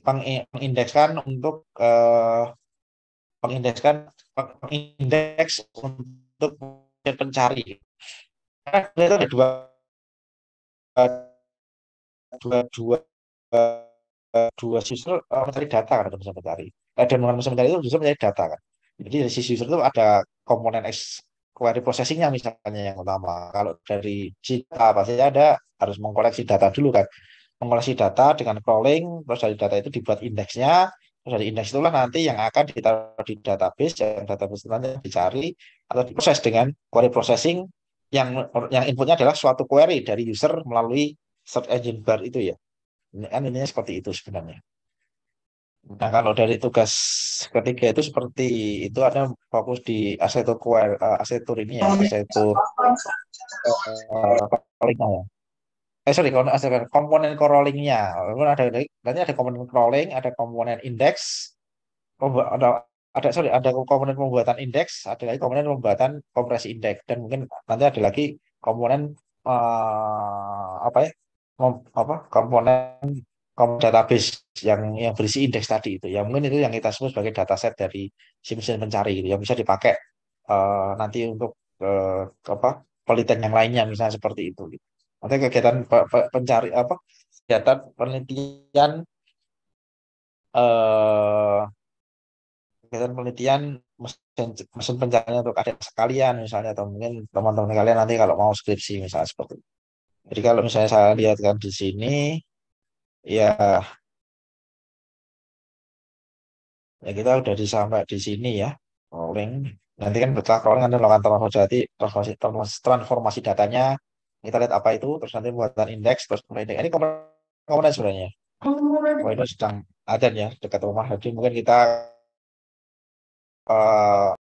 pengindekskan untuk pengindekskan pengindeks untuk pencari. Karena itu ada dua dua dua user mencari data kan untuk bisa mencari. Dan dengan bisa mencari itu bisa mencari data kan. Jadi dari sisi user itu ada komponen query processingnya misalnya yang utama. Kalau dari kita pasti ada harus mengkoleksi data dulu kan. Mengoleksi data dengan crawling, terus dari data itu dibuat indeksnya, terus dari indeks itulah nanti yang akan ditaruh di database, yang database itu nanti dicari atau diproses dengan query processing yang yang inputnya adalah suatu query dari user melalui search engine bar itu ya. Ini kan ininya seperti itu sebenarnya. Nah, kalau dari tugas ketiga itu seperti itu ada fokus di asetur ini ya, asetur crawlingnya ya. Sorry, komponen crawlingnya. Lalu nanti ada komponen crawling, ada komponen indeks, ada ada komponen pembuatan indeks, ada lagi komponen pembuatan kompresi indeks, dan mungkin nanti ada lagi komponen apa ya, komponen database yang berisi indeks tadi itu. Ya mungkin itu yang kita sebut sebagai dataset dari si mesin pencari gitu, yang bisa dipakai nanti untuk apa penelitian yang lainnya misalnya seperti itu. Gitu. Nanti kegiatan pencari kegiatan penelitian eh, kegiatan penelitian mesin, mesin pencarian untuk adik sekalian misalnya atau mungkin teman-teman kalian nanti kalau mau skripsi misalnya seperti itu. Jadi kalau misalnya saya lihat kan di sini ya ya kita udah sampai di sini ya crawling. Nanti kan setelah crawling kan melakukan transformasi datanya. Kita lihat apa itu, terus nanti buatan indeks, terus kemudian ini komponen sebenarnya. Oh, itu sedang ada ya dekat rumah. Jadi mungkin kita eh,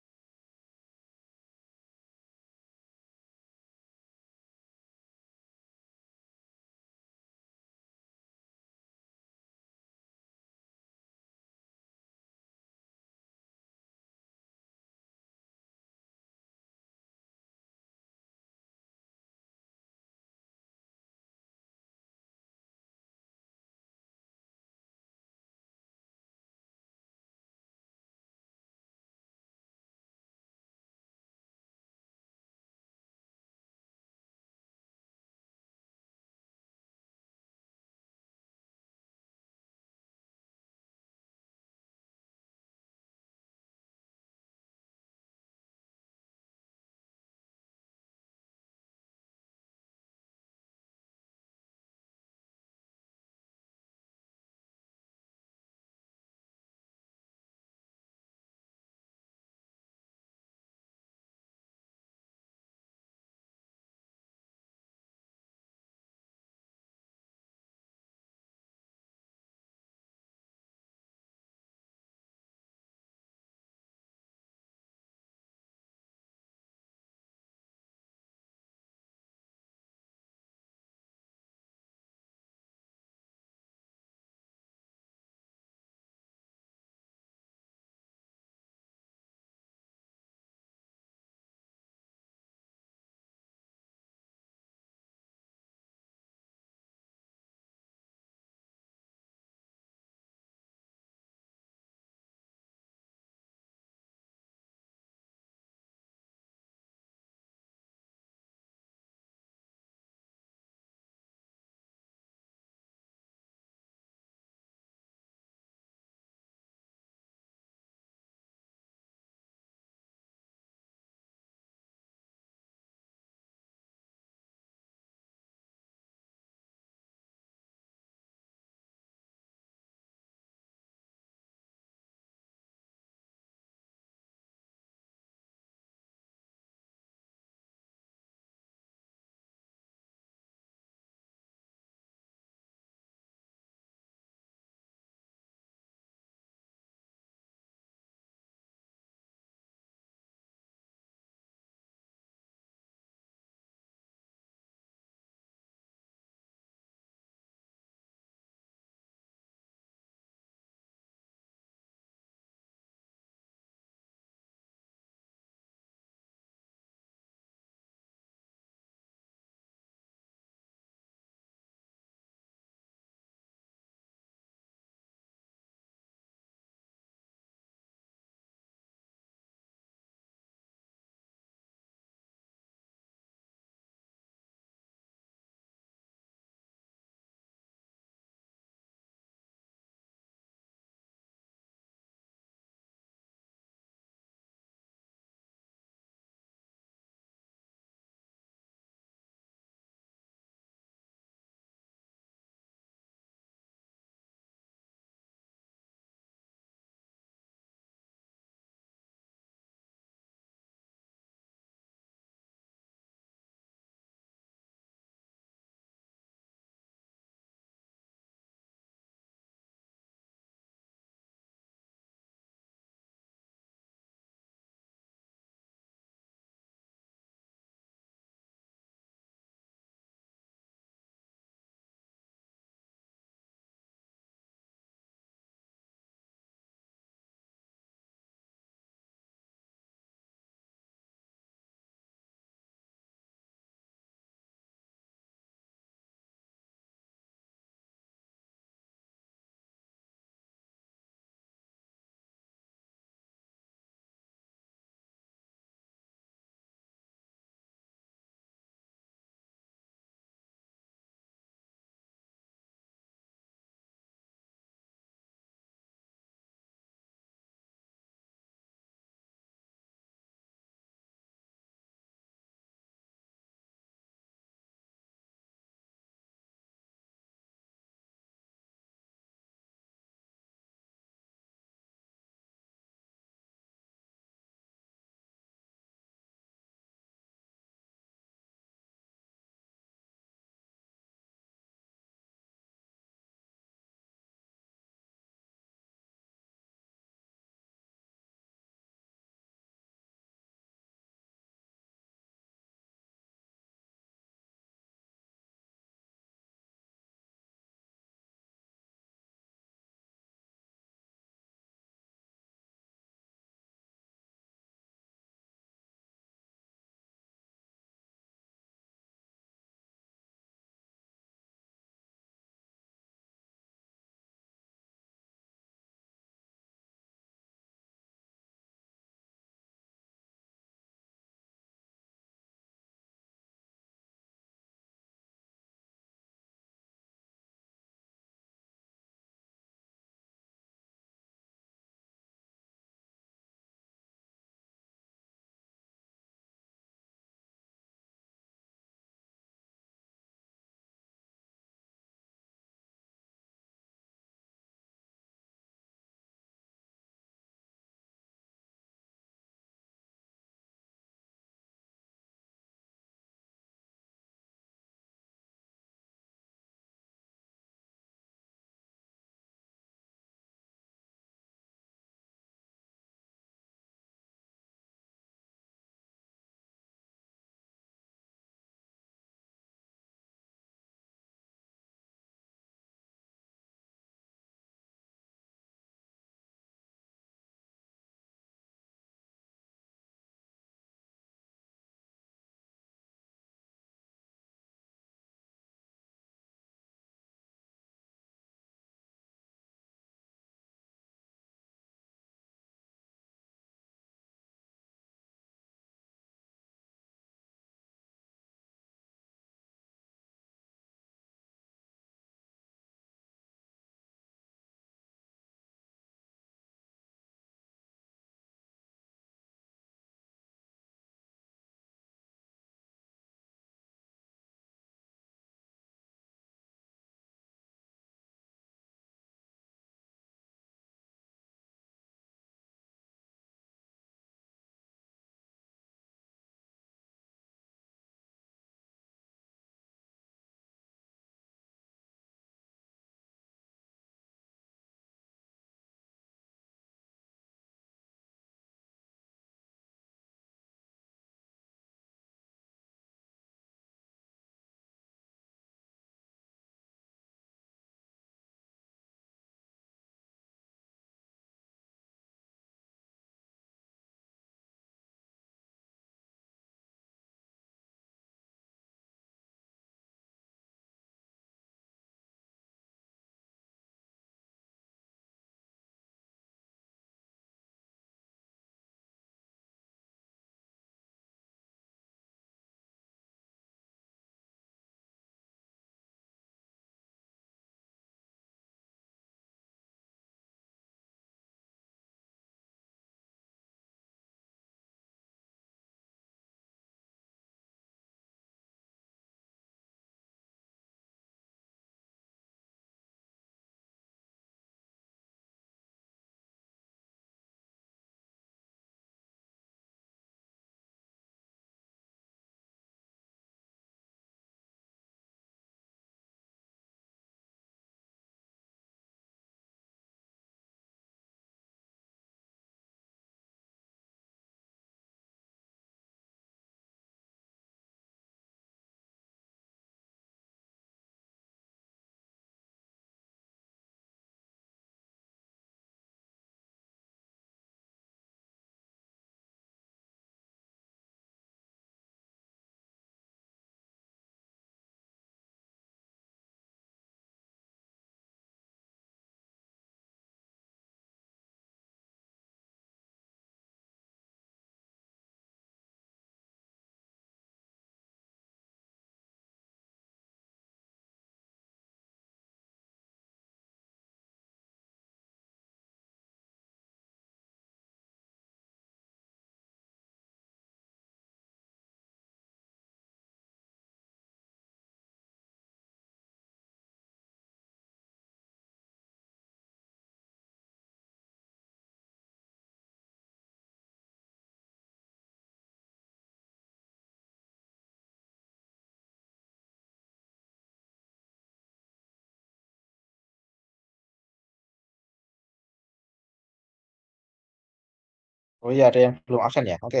Oh iya, ada yang belum absen ya? Oke.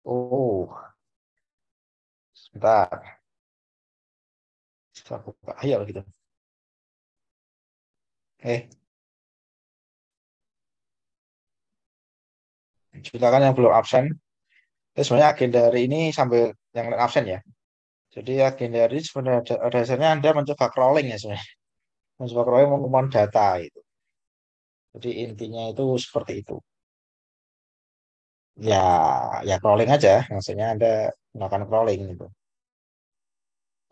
Oh, sebentar. Saya buka. Ayo gitu. Silakan yang belum absen. Terus sebenarnya agenda hari ini sambil yang lain absen ya. Jadi agenda hari ini sebenarnya dasarnya Anda mencoba crawling ya sebenarnya. Mencoba crawling mengumpulkan data itu. Jadi intinya itu seperti itu. Ya, ya crawling aja. Maksudnya Anda melakukan crawling gitu.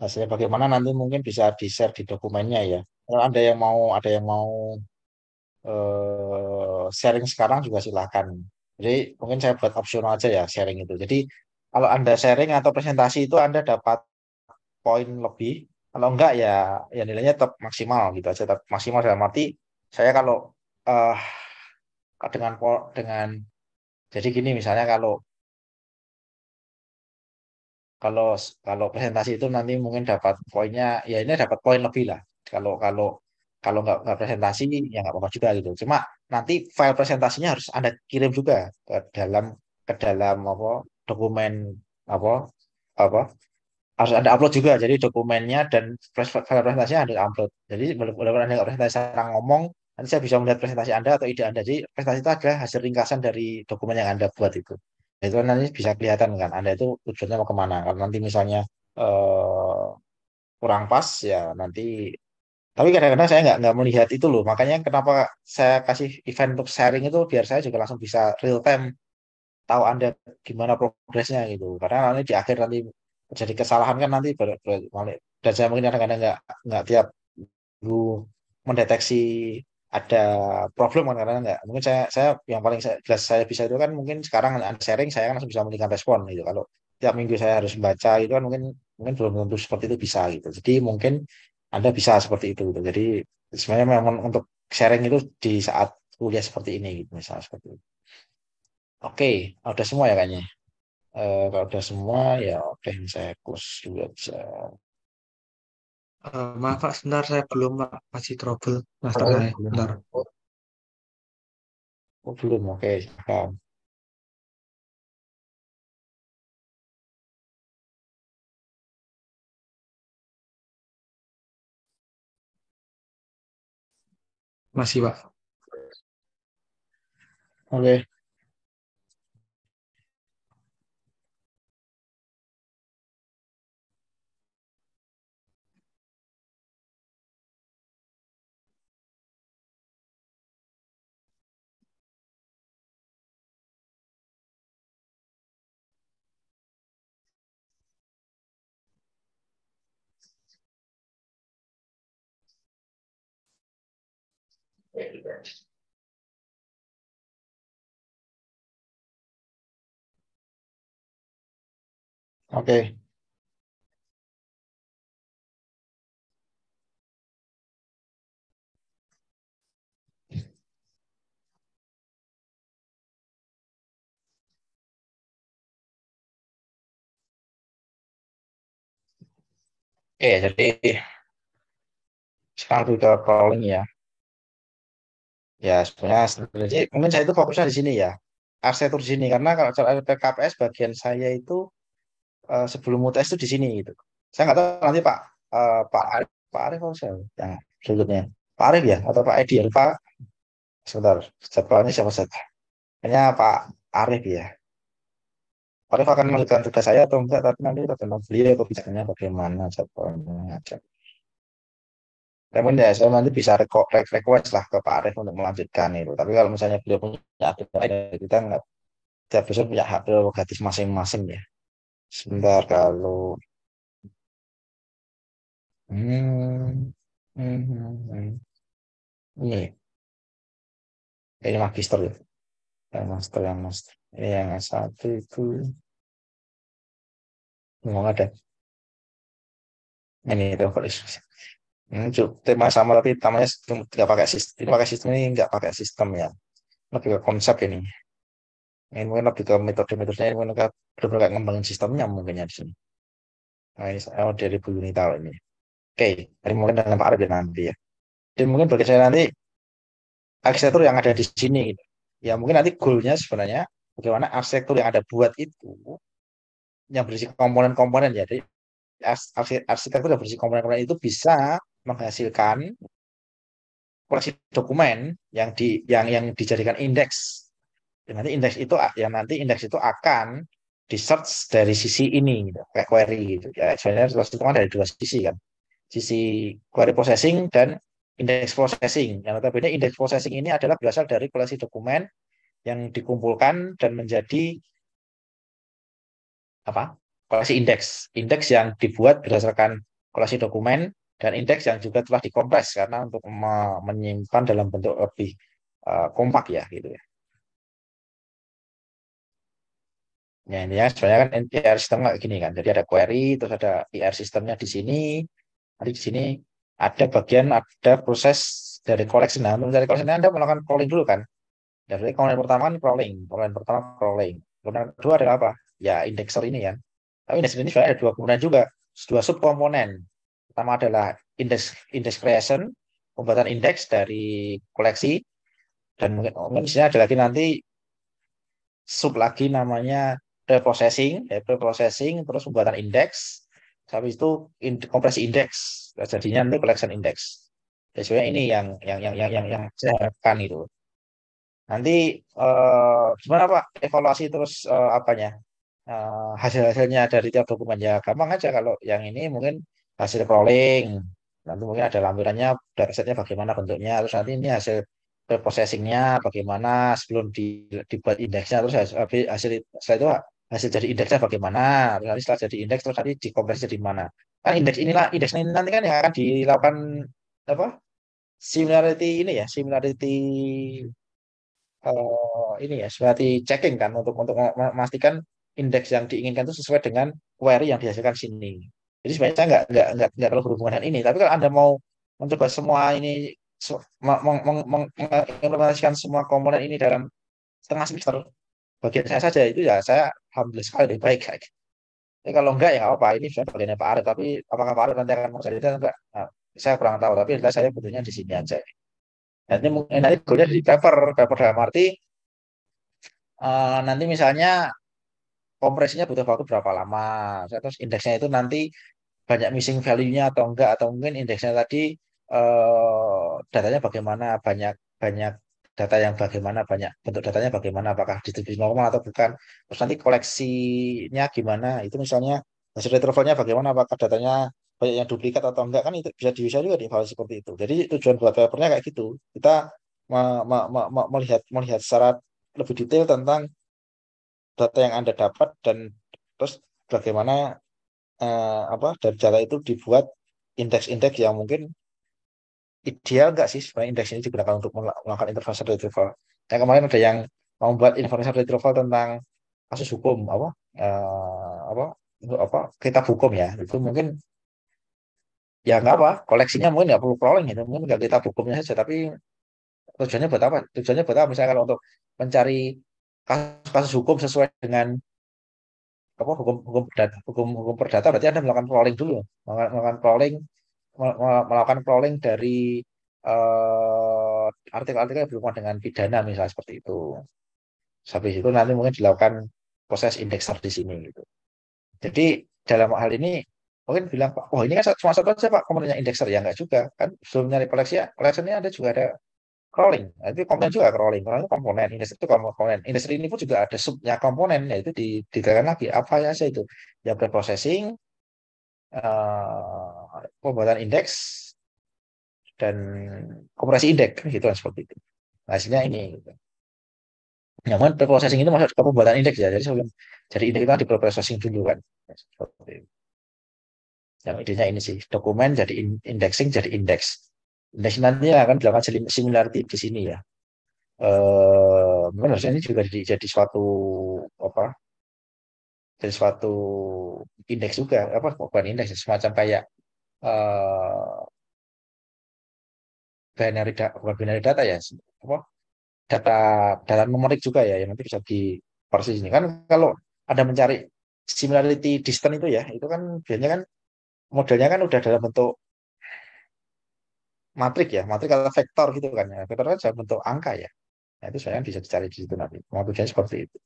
Hasilnya bagaimana nanti mungkin bisa di-share di dokumennya ya. Kalau ada yang mau sharing sekarang juga silakan. Jadi mungkin saya buat opsional aja ya sharing itu. Jadi kalau Anda sharing atau presentasi itu Anda dapat poin lebih. Kalau enggak ya ya nilainya tetap maksimal gitu aja. Tetap maksimal dalam arti saya kalau eh dengan jadi gini misalnya kalau kalau kalau presentasi itu nanti mungkin dapat poinnya ya ini dapat poin lebih lah. Kalau kalau kalau nggak presentasi ya nggak apa-apa juga gitu. Cuma nanti file presentasinya harus Anda kirim juga ke dalam apa dokumen apa apa harus ada upload juga. Jadi dokumennya dan file presentasinya ada upload. Jadi walaupun Anda nggak presentasi secara ngomong, nanti saya bisa melihat presentasi Anda atau ide Anda. Jadi presentasi itu adalah hasil ringkasan dari dokumen yang Anda buat itu. Itu nanti bisa kelihatan kan Anda itu tujuannya mau kemana. Kalau nanti misalnya eh, kurang pas ya nanti. Tapi kadang-kadang saya nggak melihat itu loh. Makanya kenapa saya kasih event untuk sharing itu biar saya juga langsung bisa real time tahu Anda gimana progresnya gitu. Karena nanti di akhir nanti terjadi kesalahan kan nanti dan saya mungkin kadang-kadang nggak tiap dulu mendeteksi ada problem kan karena nggak mungkin saya yang paling jelas saya bisa itu kan mungkin sekarang Anda sharing saya kan langsung bisa memberikan respon gitu. Kalau tiap minggu saya harus membaca itu kan mungkin mungkin belum tentu seperti itu bisa gitu. Jadi mungkin Anda bisa seperti itu gitu. Jadi sebenarnya memang untuk sharing itu di saat kuliah seperti ini gitu misalnya seperti itu. Oke, udah semua ya kayaknya. Kalau udah semua ya oke saya close dulu aja. Maaf Pak, sebentar saya belum Pak, masih trouble master Oh, saya. belum. Bentar, Oh, belum. Oke, silakan. masih Pak. Oke, oke. Jadi sekarang kita crawling ya. Ya, sebenarnya mungkin saya itu fokusnya di sini ya. Arsitektur di sini karena kalau soal PKPS bagian saya itu sebelum UTS itu di sini gitu. Saya nggak tahu nanti Pak Arif apa saya yang berikutnya. Pak Arif ya atau Pak Edi ya? Pak sebentar. Jadwalnya siapa saja? Kayaknya Pak Arif ya. Pak Arif akan melanjutkan tugas saya atau enggak? Tapi nanti tergantung beliau kebijakannya bagaimana jadwalnya. Namun ya saya nanti bisa request lah ke Pak Arief untuk melanjutkan itu. Tapi kalau misalnya beliau punya agenda lain, ya kita nggak tiap besok punya hak prerogatif masing-masing ya. Sebentar kalau hmm, ini magister ya. Yang master. Ini yang satu itu ngomong ada. Ini itu kalau tema sama tapi namanya nggak pakai sistem. Ini pakai sistem ini nggak pakai sistem ya. Lebih ke konsep ini. Ini mungkin lebih ke metode-metodenya ini mungkin benar-benar kayak ngembangin sistemnya mungkinnya di sini. Nah, ini saya dari Bu Yuni tahu ini. Oke, dari mungkin dengan Pak Arif ya nanti ya. Dan mungkin bagi saya nanti arsitektur yang ada di sini gitu. Ya mungkin nanti goalnya sebenarnya bagaimana arsitektur yang ada buat itu yang berisi komponen-komponen ya. Jadi arsitektur yang berisi komponen-komponen itu bisa menghasilkan koleksi dokumen yang dijadikan indeks. Nanti indeks itu akan di search dari sisi ini gitu, kayak query gitu. Ya sebenarnya itu kan dari dua sisi kan. Sisi query processing dan indeks processing. Yang notabene indeks processing ini adalah berasal dari koleksi dokumen yang dikumpulkan dan menjadi apa? Koleksi indeks. Indeks yang dibuat berdasarkan koleksi dokumen dan indeks yang juga telah dikompres karena untuk menyimpan dalam bentuk lebih kompak ya gitu ya. Ya, ini ya sebenarnya kan IR sistem kayak gini kan. Jadi ada query, terus ada IR sistemnya di sini. Nanti di sini ada proses dari koleksi. Nah, untuk dari koleksi ini Anda melakukan crawling dulu kan. Dari komponen pertama kan crawling. Komponen pertama crawling. Komponen kedua adalah apa? Ya, indexer ini kan. Tapi indexer ini sebenarnya ada dua komponen juga. Dua subkomponen. Pertama adalah index creation, pembuatan indeks dari koleksi. Dan mungkin di sini ada lagi nanti sub lagi namanya preprocessing, preprocessing terus pembuatan indeks, habis itu kompresi indeks, jadinya nanti collection index. Jadi sebenarnya ini yang saya harapkan itu. Nanti gimana Pak evaluasi terus apanya hasil-hasilnya dari tiap dokumen ya gampang aja kalau yang ini mungkin hasil crawling, nanti mungkin ada lampirannya datasetnya bagaimana bentuknya, terus nanti ini hasil processingnya bagaimana sebelum dibuat indeksnya, terus hasil setelah itu hasil dari indeksnya bagaimana, terus nanti setelah jadi indeks terus nanti dikompresi jadi mana, kan indeks ini nanti kan yang akan dilakukan apa similarity ini ya similarity ini ya seperti checking kan untuk memastikan indeks yang diinginkan itu sesuai dengan query yang dihasilkan sini. Jadi sebenarnya saya nggak terlalu berhubungan dengan ini. Tapi kalau Anda mau mencoba semua ini mengimplementasikan semua komponen ini dalam setengah semester, bagian saya saja itu ya saya alhamdulillah sekali lebih baik. Tapi kalau enggak ya nggak apa-apa. Ini sudah bagiannya Pak Arief. Tapi apakah Pak Arief nanti akan mengerjakan itu enggak? Nah, saya kurang tahu. Tapi jelas saya butuhnya di sini aja. Nanti mungkin nanti goalnya di paper dalam arti nanti misalnya kompresinya butuh waktu berapa lama, terus indeksnya itu nanti banyak missing value-nya atau enggak, atau mungkin indeksnya tadi datanya bagaimana, banyak banyak data yang bagaimana, banyak bentuk datanya bagaimana, apakah distribusi normal atau bukan, terus nanti koleksinya gimana, itu misalnya hasil retrieval-nya bagaimana, apakah datanya banyak yang duplikat atau enggak, kan itu bisa juga dievaluasi seperti itu. Jadi tujuan buat papernya kayak gitu, kita melihat secara lebih detail tentang data yang Anda dapat dan terus bagaimana dari data itu dibuat indeks-indeks yang mungkin ideal nggak sih sebenarnya indeks ini digunakan untuk melakukan information retrieval. Yang kemarin ada yang mau membuat information retrieval tentang kasus hukum apa kitab hukum ya itu mungkin ya nggak apa koleksinya mungkin nggak perlu crawling gitu mungkin nggak kitab hukumnya saja tapi tujuannya buat apa? Tujuannya buat apa? Misalnya kalau untuk mencari kasus hukum sesuai dengan apa hukum perdata berarti Anda melakukan crawling dulu melakukan crawling melakukan crawling dari artikel-artikel yang berhubungan dengan pidana misalnya seperti itu. Habis itu nanti mungkin dilakukan proses indekser di sini gitu. Jadi dalam hal ini mungkin bilang Pak, oh ini kan cuma satu aja Pak komponennya indekser ya enggak juga kan sebelum nyari koleksi ya koleksi ini ada juga ada crawling. Nah, itu komponen juga crawling. Crawling itu komponen, indeks itu komponen. Indeks ini pun juga ada subnya komponen, yaitu didetailkan lagi apa ya saya itu. Ya preprocessing, pembuatan indeks, dan kompresi indeks, kan gitu kan seperti itu. Nah, hasilnya ini. Gitu. Namun preprocessing itu masuk ke pembuatan indeks ya. Jadi sebelum jadi indeks itu kan dipreprocessing dulu kan. Seperti itu. Yang idenya ini sih, dokumen jadi indexing jadi indeks. Indeks nanti akan dilakukan similarity di sini ya. Mungkin harusnya ini juga jadi suatu apa jadi suatu indeks juga apa bukan indeks semacam kayak eh bukan binary data ya apa data data numerik juga ya yang nanti bisa di persis ini kan kalau ada mencari similarity distance itu ya itu kan biasanya kan modelnya kan udah dalam bentuk matrik ya matrik atau vektor gitu kan ya vektor kan dalam bentuk angka ya nah, itu saya bisa dicari di situ nanti mau tujuannya seperti itu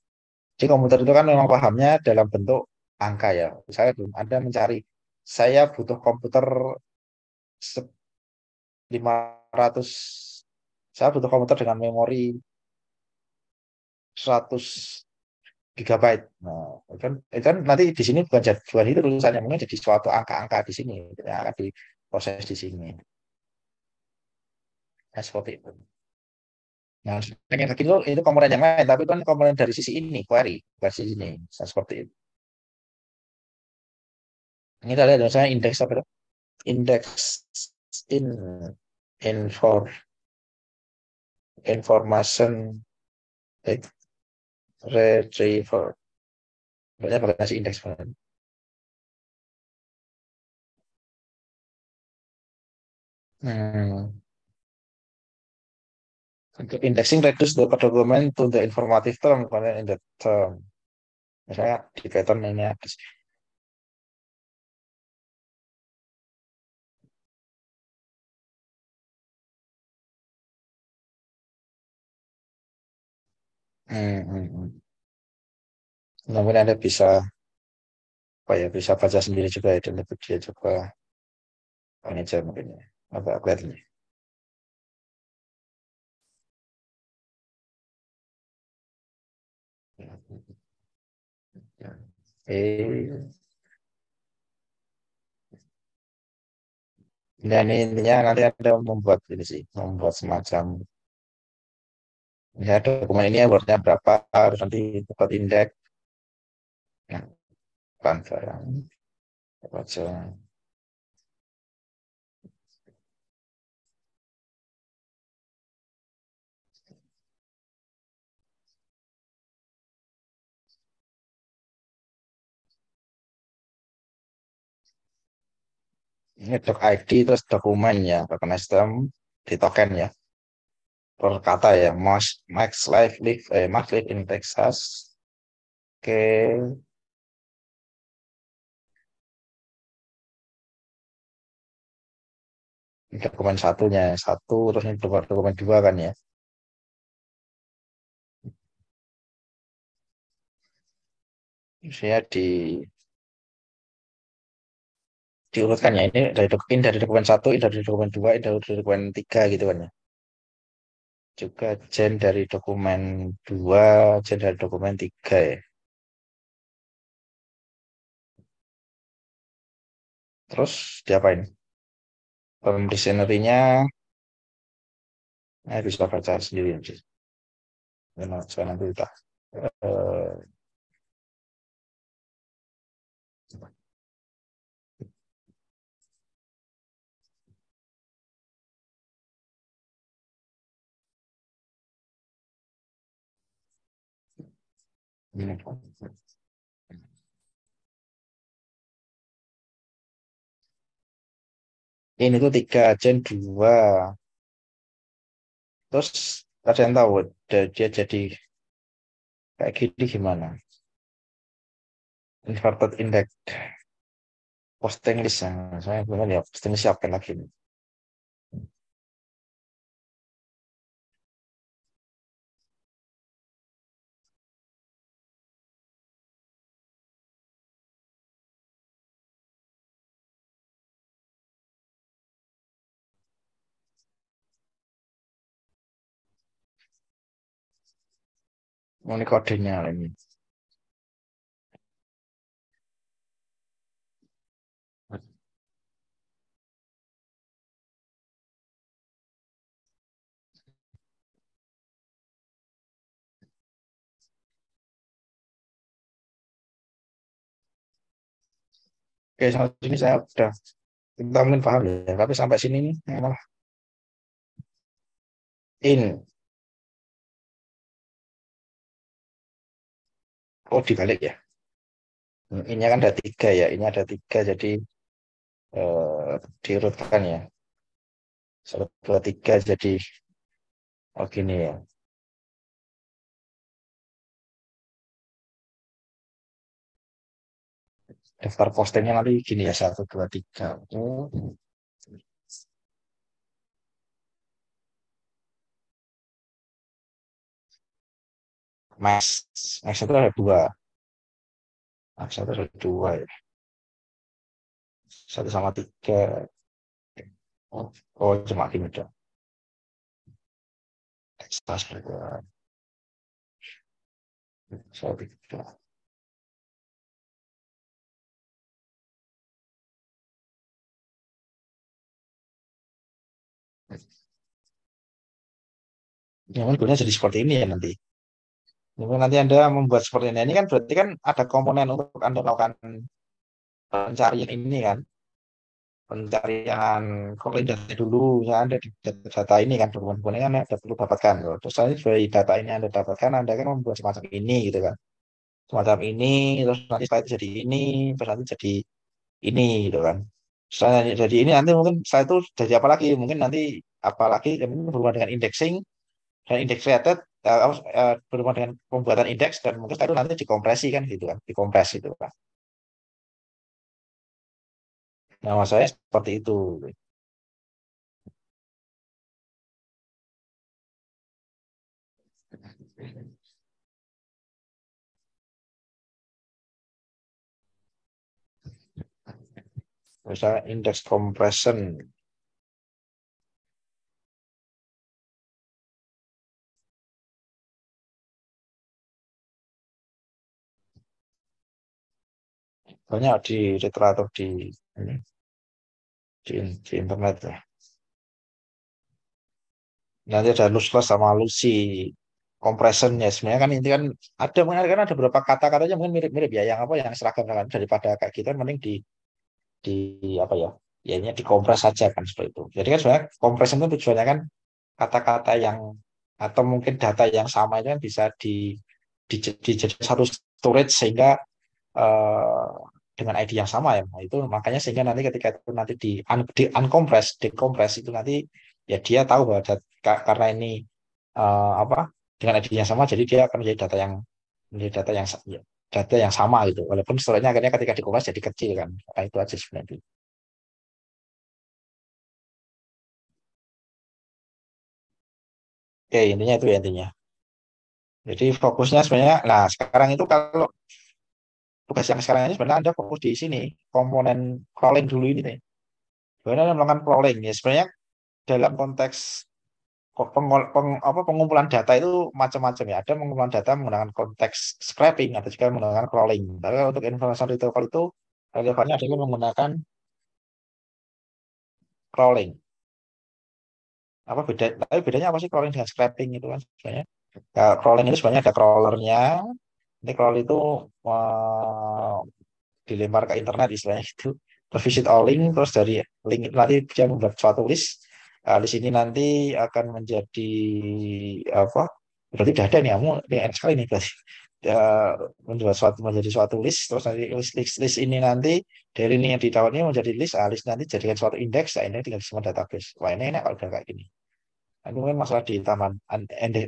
Jadi komputer itu kan memang pahamnya dalam bentuk angka ya. Saya belum Anda mencari, saya butuh komputer 500, saya butuh komputer dengan memori 100 gigabyte. Nah, itu kan nanti di sini bukan jadi bukan itu tulisannya, mungkin jadi suatu angka-angka di sini yang akan diproses di sini. Nah, seperti itu. Nah, yang kaki itu komponen yang lain, tapi itu kan komponen dari sisi ini, query, versi sini. Nah, seperti itu. Ini kita lihat misalnya indeks apa itu? Indeks in infor information eh, retriever. Banyak pakai nasi indeks. Hmm. Untuk indexing reduce the document to the informative term contained in the term. Misalnya di Python ini ada. Hmm. Namun Anda bisa apa ya bisa baca sendiri juga ya dan itu dia coba ini aja mungkin ya. Apa kelihatannya. Eh, dan ini intinya nanti Anda membuat ini sih, membuat semacam ya dokumen ini wordnya berapa, terus nanti buat indeks, nah, barang apa aja. Ini doc ID terus dokumennya, token item di token ya. Per kata ya, Max live in Texas. Oke, ini dokumen satunya, satu, terus ini dokumen dua kan ya. Saya diurutkan ya, ini dari dokumen satu, ini dari dokumen dua, ini dari dokumen tiga gitu kan ya. Juga gen dari dokumen dua, gen dari dokumen tiga ya. Terus diapain? Dictionary-nya, bisa baca sendiri aja. Saya nanti udah. Eh, ini. Ini tuh tiga, gen dua. Terus ada yang tahu dia jadi kayak gini gimana? Inverted index posting list yang saya belum ya posting list siapkan lagi nih. Oh, ini kodenya ini. Oke, sampai sini saya udah kita mungkin paham ya. Tapi sampai sini nih malah in. Oh dibalik ya. Ini kan ada tiga ya. Ini ada tiga jadi diurutkan ya. Satu dua tiga jadi oh gini ya. Daftar postingnya nanti gini ya satu dua tiga. Oh, Max. Max itu ada dua. Max itu ada dua ya. Satu sama tiga. Oh, oh cuma gini dong. Texas berdua. Saya tiga. Ya, mungkin jadi seperti ini ya nanti. Mungkin nanti Anda membuat seperti ini. Ini kan berarti kan ada komponen untuk Anda melakukan pencarian ini kan. Pencarian komponen data dulu. Ya Anda di data ini kan. Dokumen-dokumen ini kan Anda perlu dapatkan. Loh. Terus nanti dari data ini Anda dapatkan, Anda kan membuat semacam ini gitu kan. Semacam ini, terus nanti setelah itu jadi ini, terus nanti jadi ini gitu kan. Setelah jadi ini nanti mungkin setelah itu jadi apa lagi? Mungkin nanti apalagi yang berhubungan dengan indexing dan index related berhubungan dengan pembuatan indeks dan mungkin setelah itu nanti dikompresi kan gitu kan, dikompres itu kan. Nah, maksud saya seperti itu. Misalnya index compression, banyak di literatur ini, di internet ya. Nanti ada lossless sama Lucy compression ya sebenarnya kan ini kan ada mungkin kan ada beberapa kata-katanya mungkin mirip-mirip ya yang apa yang seragam kan daripada kayak gitu kan mending di apa ya ya ini dikompres saja kan seperti itu. Jadi kan sebenarnya compression itu tujuannya kan kata-kata yang atau mungkin data yang sama itu kan bisa dijadikan satu storage sehingga eh, dengan ID yang sama ya. Nah, itu makanya sehingga nanti ketika itu nanti di uncompress, decompres itu nanti ya dia tahu bahwa karena ini apa dengan ID yang sama jadi dia akan menjadi ya, data yang sama gitu. Walaupun storage-nya akhirnya ketika dikompres jadi kecil kan. Nah, itu aja sebenarnya. Oke, intinya itu ya intinya. Jadi fokusnya sebenarnya, nah sekarang itu kalau tugas yang sekarang ini sebenarnya Anda fokus di sini, komponen crawling dulu ini nih. Sebenarnya Anda melakukan crawling ya sebenarnya dalam konteks pengumpulan data itu macam-macam ya. Ada pengumpulan data menggunakan konteks scraping atau juga menggunakan crawling. Tapi kalau untuk informasi retrieval itu relevannya adalah menggunakan crawling. Apa beda? Tapi bedanya apa sih crawling dengan scraping itu kan sebenarnya? Ya, crawling itu sebenarnya ada crawlernya. Ini crawl itu eh, dilempar ke internet istilahnya itu terus visit all link terus dari link itu nanti dia membuat suatu list. List ini nanti akan menjadi apa berarti udah ada nih kamu ini enak sekali nih berarti. Ya, menjadi suatu list terus nanti list ini nanti dari ini yang ditawarkan ini menjadi list list nanti jadikan suatu indeks ini tinggal semua database wah ini enak kalau udah kayak gini. Ini mungkin masalah di taman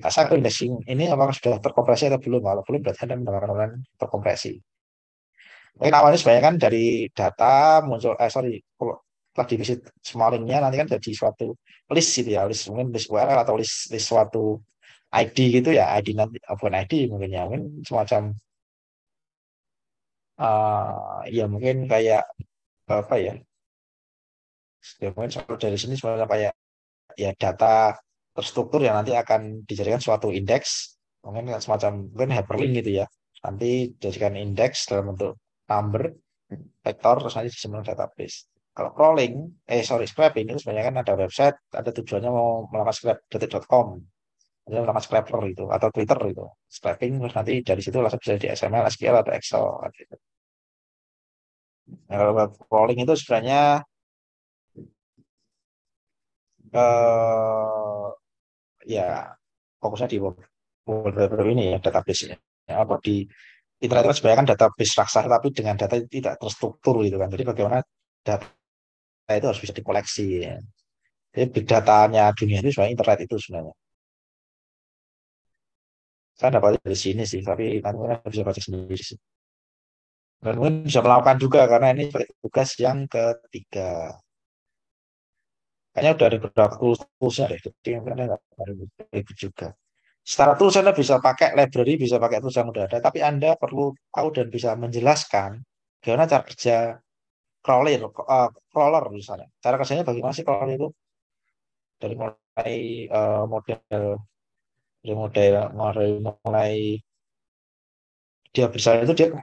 asal indexing ini apakah sudah terkompresi atau belum kalau belum berarti anda mendapatkan terkompresi. Mungkin awalnya sebenarnya kan dari data muncul, sorry, kalau setelah di visit smallingnya nanti kan jadi suatu list gitu ya, list mungkin list URL atau list suatu ID gitu ya, ID nanti, bukan ID mungkin ya, mungkin semacam, ya mungkin kayak apa ya, ya mungkin soal dari sini semacam kayak ya data terstruktur yang nanti akan dijadikan suatu indeks, mungkin kan semacam mungkin hyperlink gitu ya, nanti dijadikan indeks dalam bentuk number vektor terus nanti disimpan database. Kalau crawling, sorry scraping itu sebenarnya kan ada website, ada tujuannya mau melakukan scrap detik.com, ada melakukan scraper itu atau Twitter itu, scraping terus nanti dari situ langsung bisa di XML, SQL atau Excel. Gitu. Nah, kalau web crawling itu sebenarnya eh, ya fokusnya di web ini ya database-nya. Ya, apa di internet itu sebenarnya kan database raksasa tapi dengan data itu tidak terstruktur gitu kan. Jadi bagaimana data itu harus bisa dikoleksi. Ya. Jadi big datanya dunia itu sebenarnya internet itu sebenarnya. Saya dapat dari sini sih, tapi kan bisa baca sendiri sih. Dan mungkin bisa melakukan juga karena ini sebagai tugas yang ketiga. Kayaknya udah ada beberapa toolsnya deh, jadi mungkin ada ribut juga. Secara tools Anda bisa pakai library, bisa pakai tools yang udah ada, tapi Anda perlu tahu dan bisa menjelaskan bagaimana cara kerja crawler misalnya. Cara kerjanya bagaimana sih crawler itu? Dari mulai model, mulai dia bisa itu dia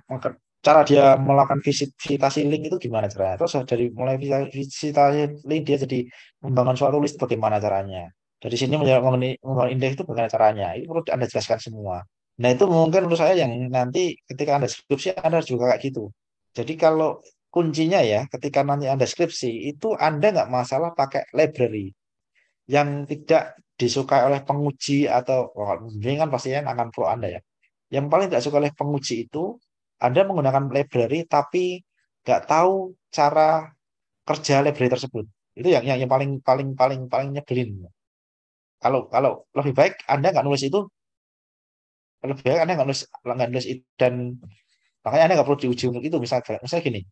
cara dia melakukan visitasi link itu gimana caranya? Terus dari mulai visitasi link dia jadi membangun suatu list bagaimana caranya? Dari sini membangun indeks itu bagaimana caranya? Itu perlu Anda jelaskan semua. Nah itu mungkin menurut saya yang nanti ketika Anda skripsi Anda juga kayak gitu. Jadi kalau kuncinya ya ketika nanti Anda skripsi itu Anda nggak masalah pakai library yang tidak disukai oleh penguji atau ini kan pastinya akan pro Anda ya. Yang paling tidak suka oleh penguji itu Anda menggunakan library tapi nggak tahu cara kerja library tersebut. Itu yang paling paling paling paling nyebelin. Kalau kalau lebih baik Anda nggak nulis itu, lebih baik Anda nggak nulis itu dan makanya Anda nggak perlu diuji untuk itu. Misalnya gini,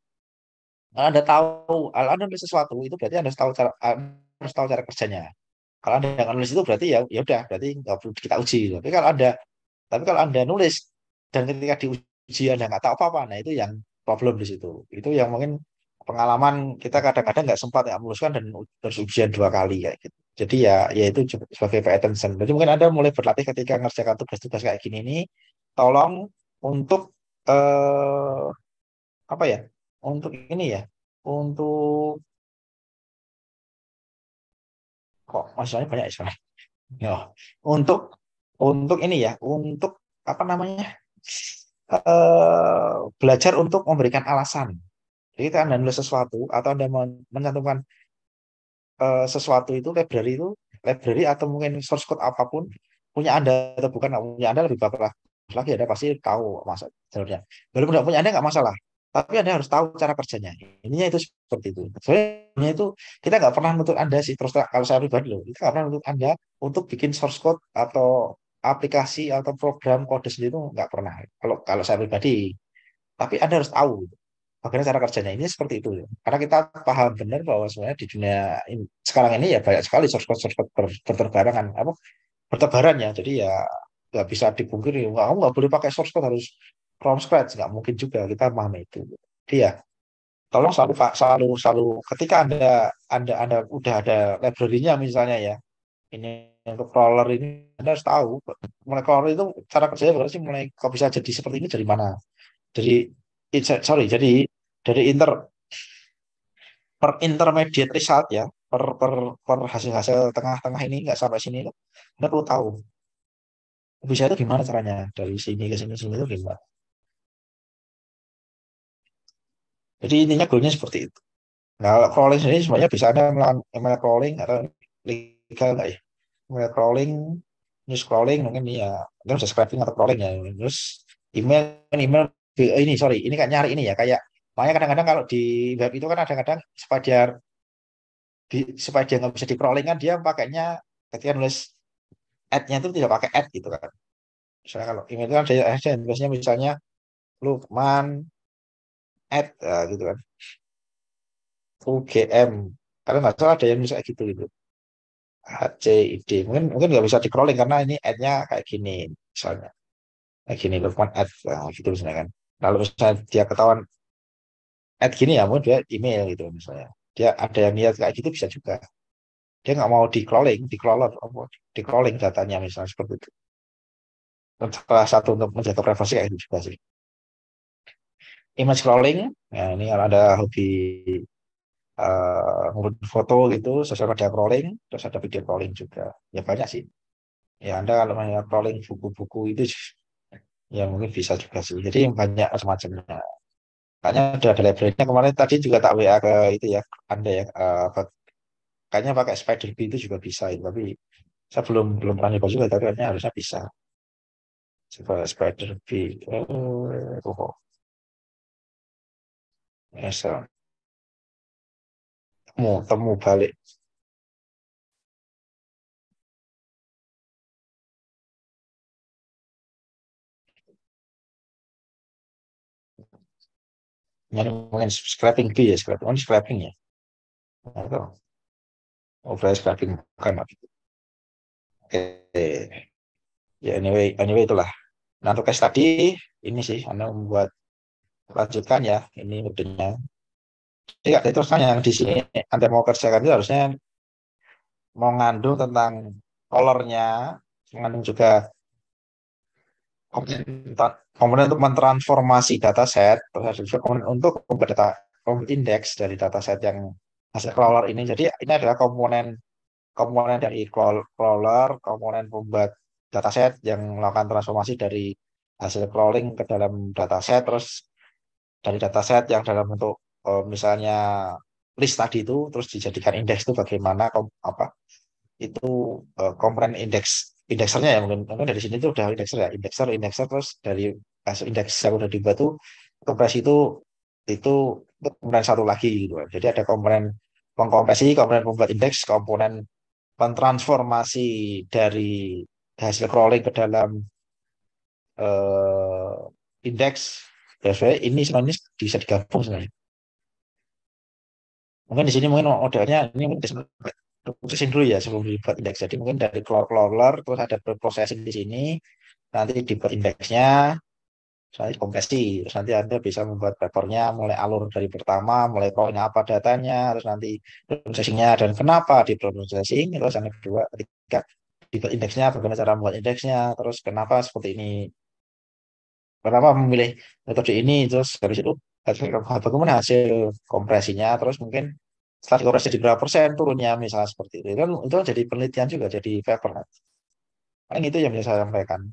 kalau Anda nulis sesuatu itu berarti Anda harus tahu cara kerjanya. Kalau Anda nggak nulis itu berarti ya udah berarti nggak perlu kita uji. Tapi kalau Anda nulis dan ketika diuji Anda nggak tahu apa-apa, nah itu yang problem di situ. Itu yang mungkin pengalaman kita kadang-kadang nggak sempat ya meluluskan dan terus ujian 2 kali kayak gitu. Jadi ya itu sebagai pay attention. Jadi mungkin Anda mulai berlatih ketika ngerjakan tugas-tugas kayak gini nih, tolong untuk apa ya? Untuk ini ya, untuk kok masalahnya banyak ya sebenarnya. Ya, untuk untuk ini ya, untuk apa namanya? Belajar untuk memberikan alasan. Jadi kita Anda nulis sesuatu atau Anda mencantumkan sesuatu itu library atau mungkin source code apapun punya Anda atau bukan punya Anda lebih bagus lagi Anda pasti tahu masa jalurnya. Walaupun tidak punya Anda nggak masalah, tapi Anda harus tahu cara kerjanya. Ininya itu seperti itu. Soalnya itu kita nggak pernah menuntut Anda sih terus kalau saya pribadi loh, kita nggak pernah menuntut Anda untuk bikin source code atau aplikasi atau program kode sendiri itu nggak pernah. Kalau kalau saya pribadi, tapi Anda harus tahu bagaimana cara kerjanya ini seperti itu ya. Karena kita paham benar bahwa sebenarnya di dunia sekarang ini ya banyak sekali source code berterbarangan apa bertebaran ya. Jadi ya nggak bisa dipungkiri. Kamu nggak boleh pakai source code harus from scratch. Nggak mungkin juga kita paham itu. Jadi ya tolong selalu Pak, selalu selalu ketika anda udah ada library-nya misalnya ya ini untuk crawler ini Anda harus tahu mulai crawler itu cara kerjanya berarti sih mulai kok bisa jadi seperti ini dari mana dari sorry dari per intermediate result ya per hasil-hasil tengah-tengah ini nggak sampai sini loh. Anda perlu tahu bisa itu gimana caranya dari sini ke sini sini itu gimana. Jadi intinya goalnya seperti itu. Nah, kalau crawling sendiri sebenarnya bisa Anda melakukan email crawling atau legal nggak ya? Email crawling, news crawling mungkin ya, mungkin bisa scraping atau crawling ya. Terus email, email ini sorry, ini kan nyari ini ya kayak makanya kadang-kadang kalau di web itu kan kadang-kadang supaya dia nggak bisa di crawling kan dia pakainya ketika nulis ad-nya itu tidak pakai ad gitu kan. Misalnya kalau email itu kan ada tulisnya misalnya Lukman ad gitu kan. UGM. Kalau nggak salah ada yang bisa kayak gitu gitu. HCID. Mungkin mungkin nggak bisa di crawling karena ini ad-nya kayak gini misalnya. Kayak gini Lukman ad gitu misalnya kan. Lalu misalnya dia ketahuan ad gini ya mungkin dia email gitu misalnya. Dia ada yang niat kayak gitu bisa juga. Dia nggak mau di crawler, di crawling datanya misalnya seperti itu. Dan salah satu untuk menjaga privasi kayak itu juga sih. Image crawling, ya ini kalau ada hobi foto gitu, sosial media crawling, terus ada video crawling juga. Ya banyak sih. Ya Anda kalau mau crawling buku-buku itu ya mungkin bisa juga sih. Jadi banyak macam-macamnya. Kayaknya ada library-nya kemarin tadi juga tak WA ke itu ya Anda ya. Kayaknya pakai SpiderBee itu juga bisa. Tapi saya belum belum pernah nyoba juga. Tapi kayaknya harusnya bisa. Coba SpiderBee. Oh, ya, temu balik. Yang mungkin scraping B ya scraping. Oh, ini scraping ya. Nah, itu. Oh, berarti scraping bukan. Oke. Ya anyway itulah. Nah untuk case tadi ini sih Anda membuat lanjutkan ya ini modelnya. Jadi ada terus kan yang di sini Anda mau kerjakan itu harusnya mau ngandung tentang colornya, mengandung juga komponen, komponen untuk mentransformasi dataset, terus ada juga komponen untuk membuat data komponen indeks dari dataset yang hasil crawler ini. Jadi ini adalah komponen komponen dari crawler, komponen pembuat dataset yang melakukan transformasi dari hasil crawling ke dalam dataset, terus dari dataset yang dalam bentuk misalnya list tadi itu terus dijadikan indeks itu bagaimana apa itu komponen indeksernya ya mungkin dari sini tuh udah indekser terus dari hasil indeks yang udah dibuat tuh kompresi itu komponen satu lagi gitu kan. Jadi ada komponen pengkompresi, komponen pembuat indeks, komponen mentransformasi dari hasil crawling ke dalam eh, indeks. Ya, sebenarnya ini sebenarnya bisa digabung sebenarnya. Mungkin di sini mungkin modelnya ini mungkin processing dulu ya sebelum dibuat indeks. Jadi mungkin dari crawler terus ada processing di sini, nanti dibuat indeksnya, saya kompresi, terus nanti Anda bisa membuat papernya mulai alur dari pertama, mulai pokoknya apa datanya, terus nanti processingnya dan kenapa di processing, terus yang kedua ketika dibuat indeksnya, bagaimana cara membuat indeksnya, terus kenapa seperti ini, kenapa memilih metode ini, terus dari situ bagaimana hasil kompresinya, terus mungkin setelah dikompresi di berapa persen turunnya misalnya seperti itu. Kan itu jadi penelitian juga, jadi paper. Paling itu yang bisa saya sampaikan.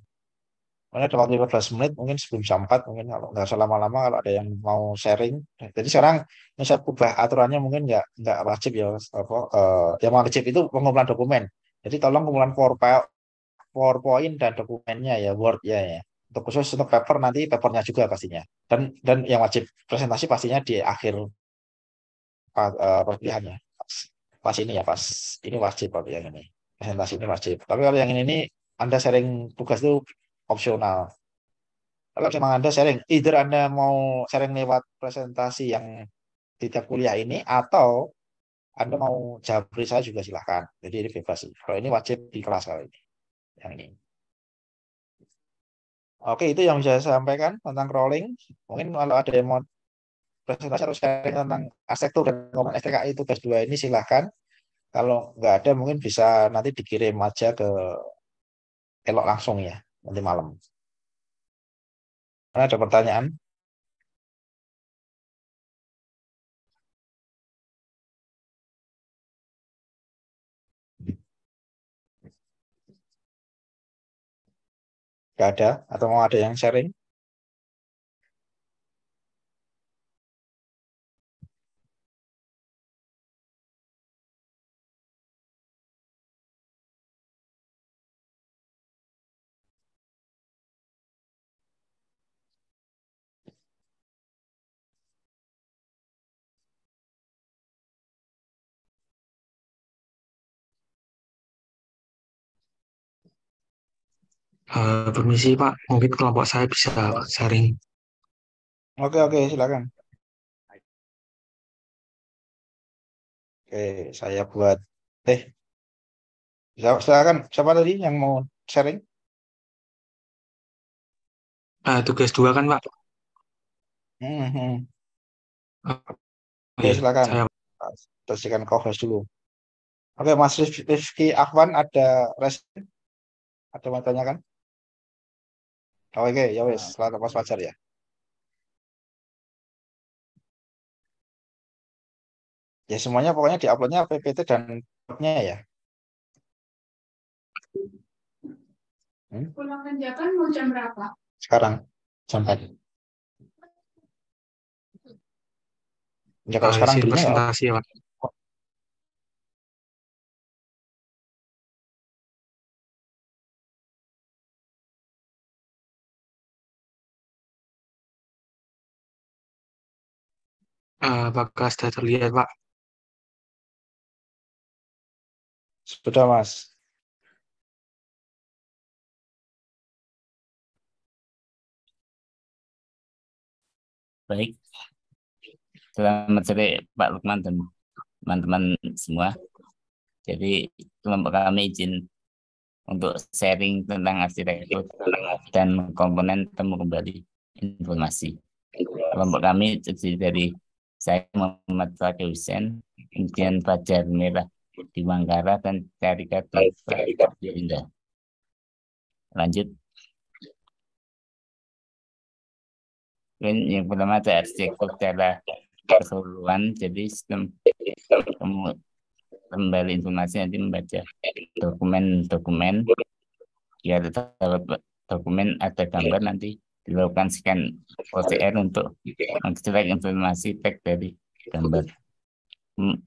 Mana ada waktu 15 menit, mungkin sebelum jam 4, mungkin kalau nggak usah lama-lama kalau ada yang mau sharing. Jadi sekarang yang saya ubah aturannya mungkin nggak wajib ya, apa, yang wajib itu pengumpulan dokumen. Jadi tolong kumpulan PowerPoint dan dokumennya ya, Word ya. Untuk khusus untuk paper nanti papernya juga pastinya. Dan yang wajib presentasi pastinya di akhir perkuliahannya. Pas ini ya, pas ini wajib kalau yang ini. Presentasi ini wajib. Tapi kalau yang ini Anda sharing tugas itu opsional. Kalau memang Anda sharing, either Anda mau sharing lewat presentasi yang di tiap kuliah ini, atau Anda mau jabri saya juga silahkan. Jadi ini bebas sih. Kalau ini wajib di kelas kali ini. Yang ini. Oke, itu yang bisa saya sampaikan tentang crawling. Mungkin kalau ada yang mau presentasi atau sharing tentang arsitektur dan komponen STKI tugas 2 ini silahkan. Kalau nggak ada mungkin bisa nanti dikirim aja ke Elok langsung ya, nanti malam. Karena ada pertanyaan? Nggak ada? Atau mau ada yang sharing? Permisi Pak, mungkin kelompok saya bisa sharing. Oke, silakan. Oke, saya buat. Eh, silakan. Siapa tadi yang mau sharing? Tugas 2 kan Pak? Hmm, hmm. Oh Oke, iya, silakan. saya. Bersihkan co-host dulu. Oke, Mas Rifki Ahwan ada mau tanyakan? Oh, oke, ya wes, selamat Mas Fajar ya. Ya semuanya pokoknya diuploadnya PPT dan nya ya. Hmm? Pulang kerjakan mau jam berapa? Sekarang jam 4. Ya kalau sekarang Isi belinya nggak apa. presentasi ya Pak. Apakah sudah terlihat Pak? Sudah Mas. Baik, selamat sore Pak Lukman dan teman-teman semua. Jadi kelompok kami izin untuk sharing tentang arsitektur dan komponen temu kembali informasi. Kelompok kami terdiri dari saya Muhammad Fakih Hussein, kemudian Fajar Merah di Manggarai dan Carika di Indah. Lanjut. Yang pertama ada arsitektur secara keseluruhan, jadi sistem kembali informasi nanti membaca dokumen-dokumen, ya dokumen ada gambar nanti dilakukan scan OCR untuk mengekstrak informasi teks dari gambar.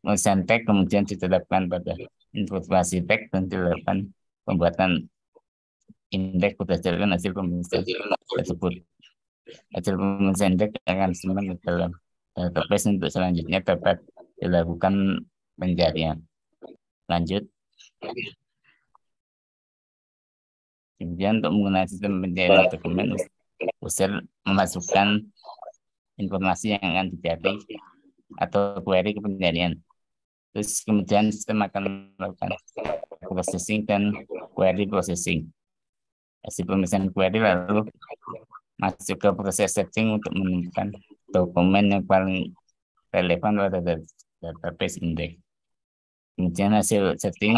Mesin teks kemudian ditetapkan pada informasi teks dan dilakukan pembuatan indeks berdasarkan hasil pemeriksaan tersebut. Hasil pemeriksaan indeks akan disimpan ke dalam database untuk selanjutnya dapat dilakukan pencarian. Lanjut. Kemudian untuk menggunakan sistem pencarian dokumen, user memasukkan informasi yang akan dicari atau query ke pencarian. Terus kemudian sistem akan melakukan processing dan query processing. Hasil pemeriksaan query lalu masuk ke proses searching untuk menemukan dokumen yang paling relevan pada database index. Kemudian hasil setting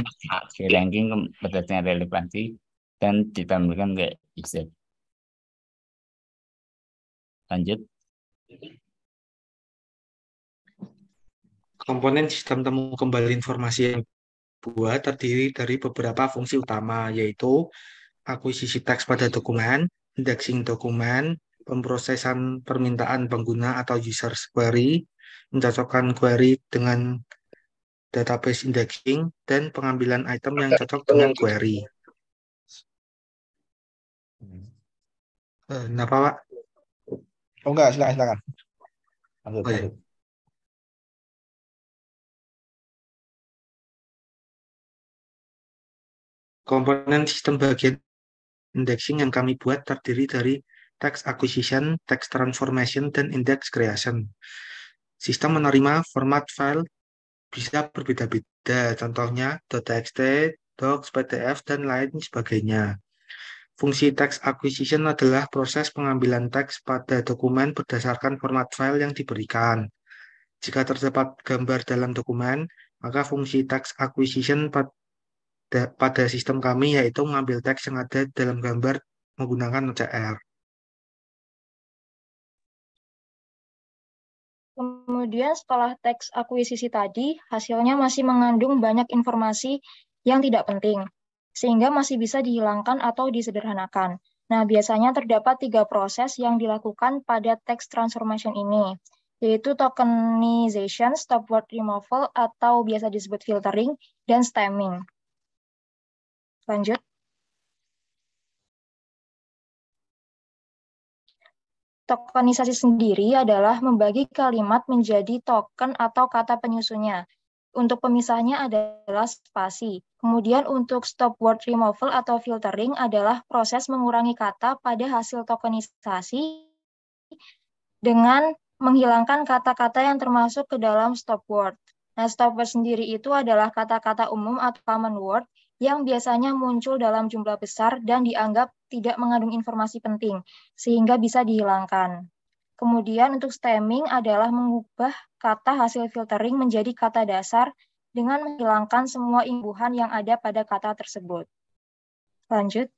di ranking berdasarkan relevansi dan ditampilkan ke user. Lanjut. Komponen sistem temu kembali informasi yang buat terdiri dari beberapa fungsi utama, yaitu akuisisi teks pada dokumen, indexing dokumen, pemrosesan permintaan pengguna atau user query, mencocokkan query dengan database indexing, dan pengambilan item yang cocok dengan query. Kenapa, Pak? Oh enggak, silakan. Lanjut, Oh, ya. lanjut. Komponen sistem bagian indexing yang kami buat terdiri dari text acquisition, text transformation, dan index creation. Sistem menerima format file bisa berbeda-beda, contohnya .txt, docs, PDF, dan lain sebagainya. Fungsi text acquisition adalah proses pengambilan teks pada dokumen berdasarkan format file yang diberikan. Jika terdapat gambar dalam dokumen, maka fungsi text acquisition pada sistem kami yaitu mengambil teks yang ada dalam gambar menggunakan OCR. Kemudian setelah teks akuisisi tadi, hasilnya masih mengandung banyak informasi yang tidak penting, sehingga masih bisa dihilangkan atau disederhanakan. Nah, biasanya terdapat 3 proses yang dilakukan pada text transformation ini, yaitu tokenization, stop word removal, atau biasa disebut filtering, dan stemming. Lanjut. Tokenisasi sendiri adalah membagi kalimat menjadi token atau kata penyusunnya. Untuk pemisahnya adalah spasi. Kemudian untuk stop word removal atau filtering adalah proses mengurangi kata pada hasil tokenisasi dengan menghilangkan kata-kata yang termasuk ke dalam stop word. Nah, stop word sendiri itu adalah kata-kata umum atau common word yang biasanya muncul dalam jumlah besar dan dianggap tidak mengandung informasi penting, sehingga bisa dihilangkan. Kemudian untuk stemming adalah mengubah kata hasil filtering menjadi kata dasar dengan menghilangkan semua imbuhan yang ada pada kata tersebut. Lanjut.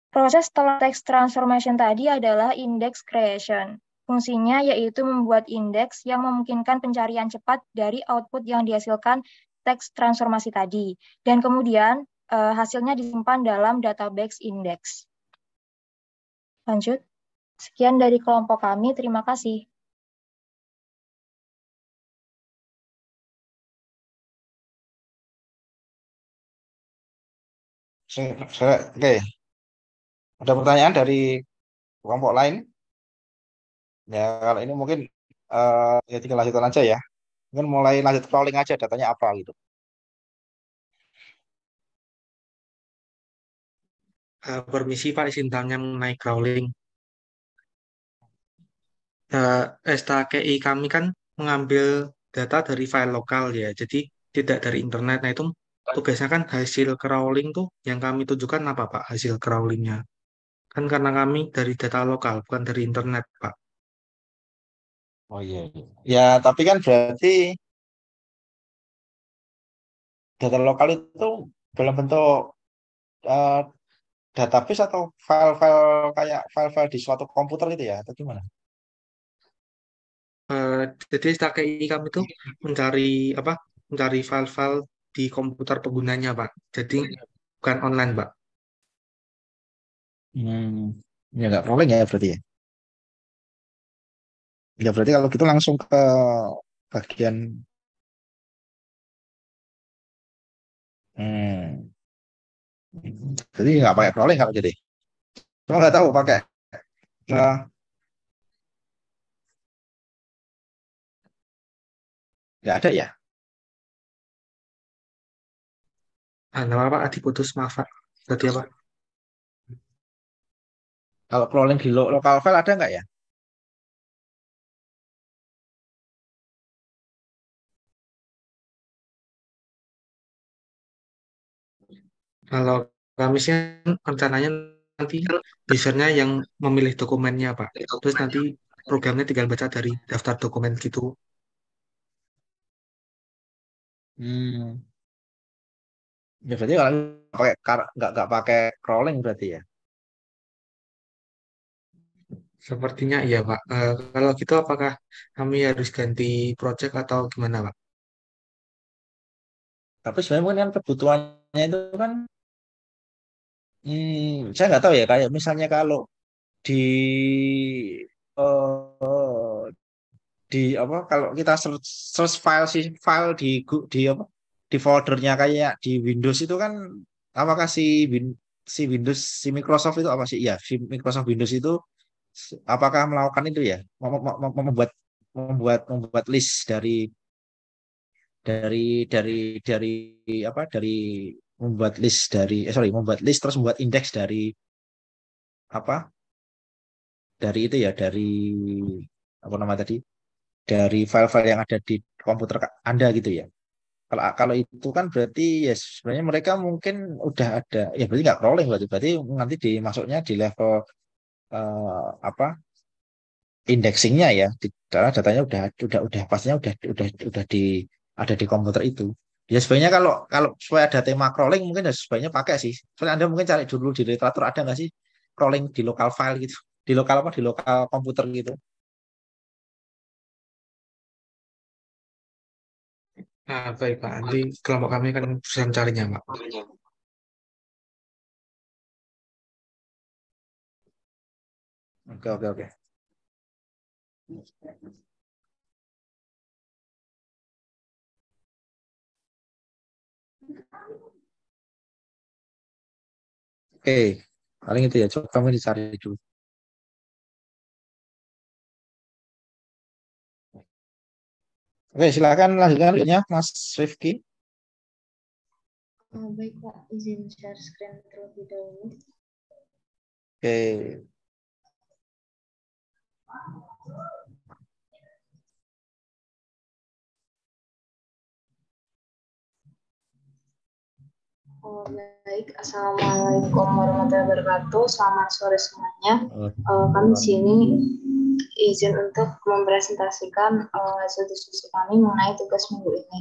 Proses setelah text transformation tadi adalah index creation. Fungsinya yaitu membuat indeks yang memungkinkan pencarian cepat dari output yang dihasilkan teks transformasi tadi. Dan kemudian hasilnya disimpan dalam database index. Lanjut. Sekian dari kelompok kami. Terima kasih. Oke. Ada pertanyaan dari kelompok lain? Ya, kalau ini mungkin ya tinggal lanjutkan aja ya. Mungkin mulai lanjut crawling aja, datanya apa gitu. Permisi Pak, izin tanya mengenai crawling. STKI kami kan mengambil data dari file lokal ya, jadi tidak dari internet. Nah itu tugasnya kan hasil crawling tuh yang kami tunjukkan apa Pak hasil crawlingnya? Kan karena kami dari data lokal, bukan dari internet, Pak. Oh iya, iya. Ya, tapi kan berarti data lokal itu dalam bentuk eh, database atau file-file kayak file-file di suatu komputer gitu ya, atau gimana? Eh, jadi KI kami tuh mencari apa? Mencari file-file di komputer penggunanya, Pak. Jadi bukan online, Pak. Hmm, ya nggak rolling ya berarti ya. Ya berarti kalau gitu langsung ke bagian hmm, jadi nggak pakai rolling kalau jadi. Cuma nggak tahu pakai eh, nggak ada ya. Ah, nama Pak diputus, maaf, Pak. Berarti apa? Kalau crawling di local file ada nggak ya? Kalau kami sih rencananya nanti usernya yang memilih dokumennya, Pak. Terus nanti programnya tinggal baca dari daftar dokumen gitu. Hmm, ya berarti kalau pakai nggak pakai crawling berarti ya. Sepertinya iya, Pak. Kalau gitu apakah kami harus ganti project atau gimana, Pak? Tapi sebenarnya mungkin kan kebutuhannya itu kan, saya nggak tahu ya. Kayak misalnya kalau di eh, di apa kalau kita search, search file sih file di apa di foldernya kayak di Windows itu kan apakah si Windows si Microsoft itu apa sih ya si Microsoft Windows itu apakah melakukan itu ya membuat membuat list dari apa dari membuat list membuat list terus membuat indeks apa dari itu ya dari apa nama tadi dari file-file yang ada di komputer Anda gitu ya. Kalau itu kan berarti ya sebenarnya mereka mungkin udah ada ya berarti nggak crawling berarti nanti dimasuknya di level apa indexingnya ya karena datanya udah pastinya udah di ada di komputer itu. Ya sebenarnya kalau kalau supaya ada tema crawling mungkin ya sebenarnya pakai sih. Soalnya Anda mungkin cari dulu di literatur ada nggak sih crawling di lokal file gitu, di lokal apa di lokal komputer gitu. Nah, baik, Pak. Nanti kelompok kami akan berusaha mencarinya, Pak. Oke oke oke. Oke, paling itu ya. Coba kamu dicari dulu. Oke, silakan lanjutkan lanjutnya, Mas Rifki. Baik Pak, izin share screen terlebih dahulu. Oke, Baik, Assalamualaikum warahmatullahi wabarakatuh. Selamat sore semuanya. Kami di sini izin untuk mempresentasikan hasil diskusi kami mengenai tugas minggu ini.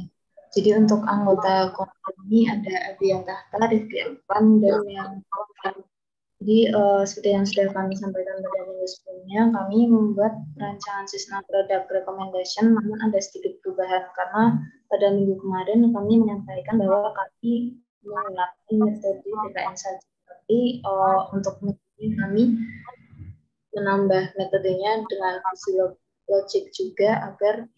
Jadi untuk anggota komite ini ada Abian Tahta, Rifki Irfan, dan yang jadi seperti yang sudah kami sampaikan pada minggu sebelumnya, kami membuat rancangan sistem produk recommendation, namun ada sedikit perubahan karena pada minggu kemarin kami menyampaikan bahwa kami menggunakan metode DKN saja, tapi untuk minggu ini kami menambah metodenya dengan visi logik juga agar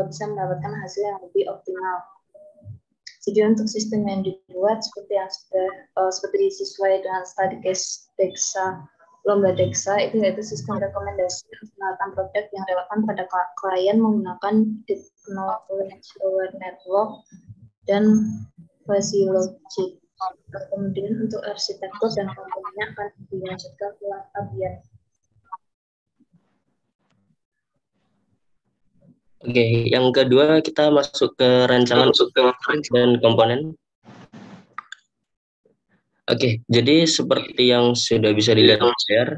bisa mendapatkan hasil yang lebih optimal. Jadi untuk sistem yang dibuat seperti yang sudah seperti sesuai dengan study case Dexa, lomba Dexa itu yaitu sistem rekomendasi penerapan produk yang relevan pada klien menggunakan Deep Knowledge Aware Network dan Fuzzy Logic. Kemudian untuk arsitektur dan komponennya akan dilanjutkan ke Abian. Oke, yang kedua kita masuk ke rancangan dan komponen. Oke, jadi seperti yang sudah bisa dilihat di layar,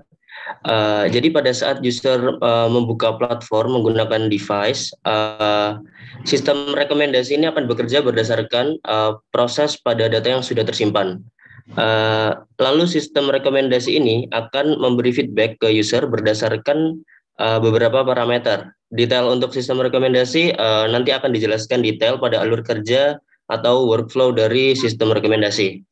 jadi pada saat user membuka platform menggunakan device, sistem rekomendasi ini akan bekerja berdasarkan proses pada data yang sudah tersimpan. Lalu sistem rekomendasi ini akan memberi feedback ke user berdasarkan beberapa parameter. Detail untuk sistem rekomendasi nanti akan dijelaskan detail pada alur kerja atau workflow dari sistem rekomendasi.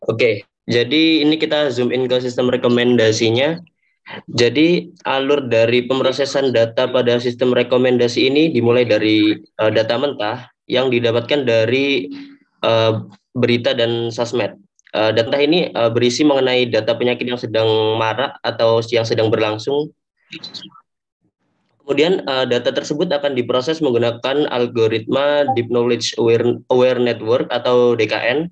Oke, jadi ini kita zoom in ke sistem rekomendasinya. Jadi alur dari pemrosesan data pada sistem rekomendasi ini dimulai dari data mentah yang didapatkan dari berita dan sosmed. Data ini berisi mengenai data penyakit yang sedang marak atau yang sedang berlangsung. Kemudian data tersebut akan diproses menggunakan algoritma Deep Knowledge Aware Network atau DKN.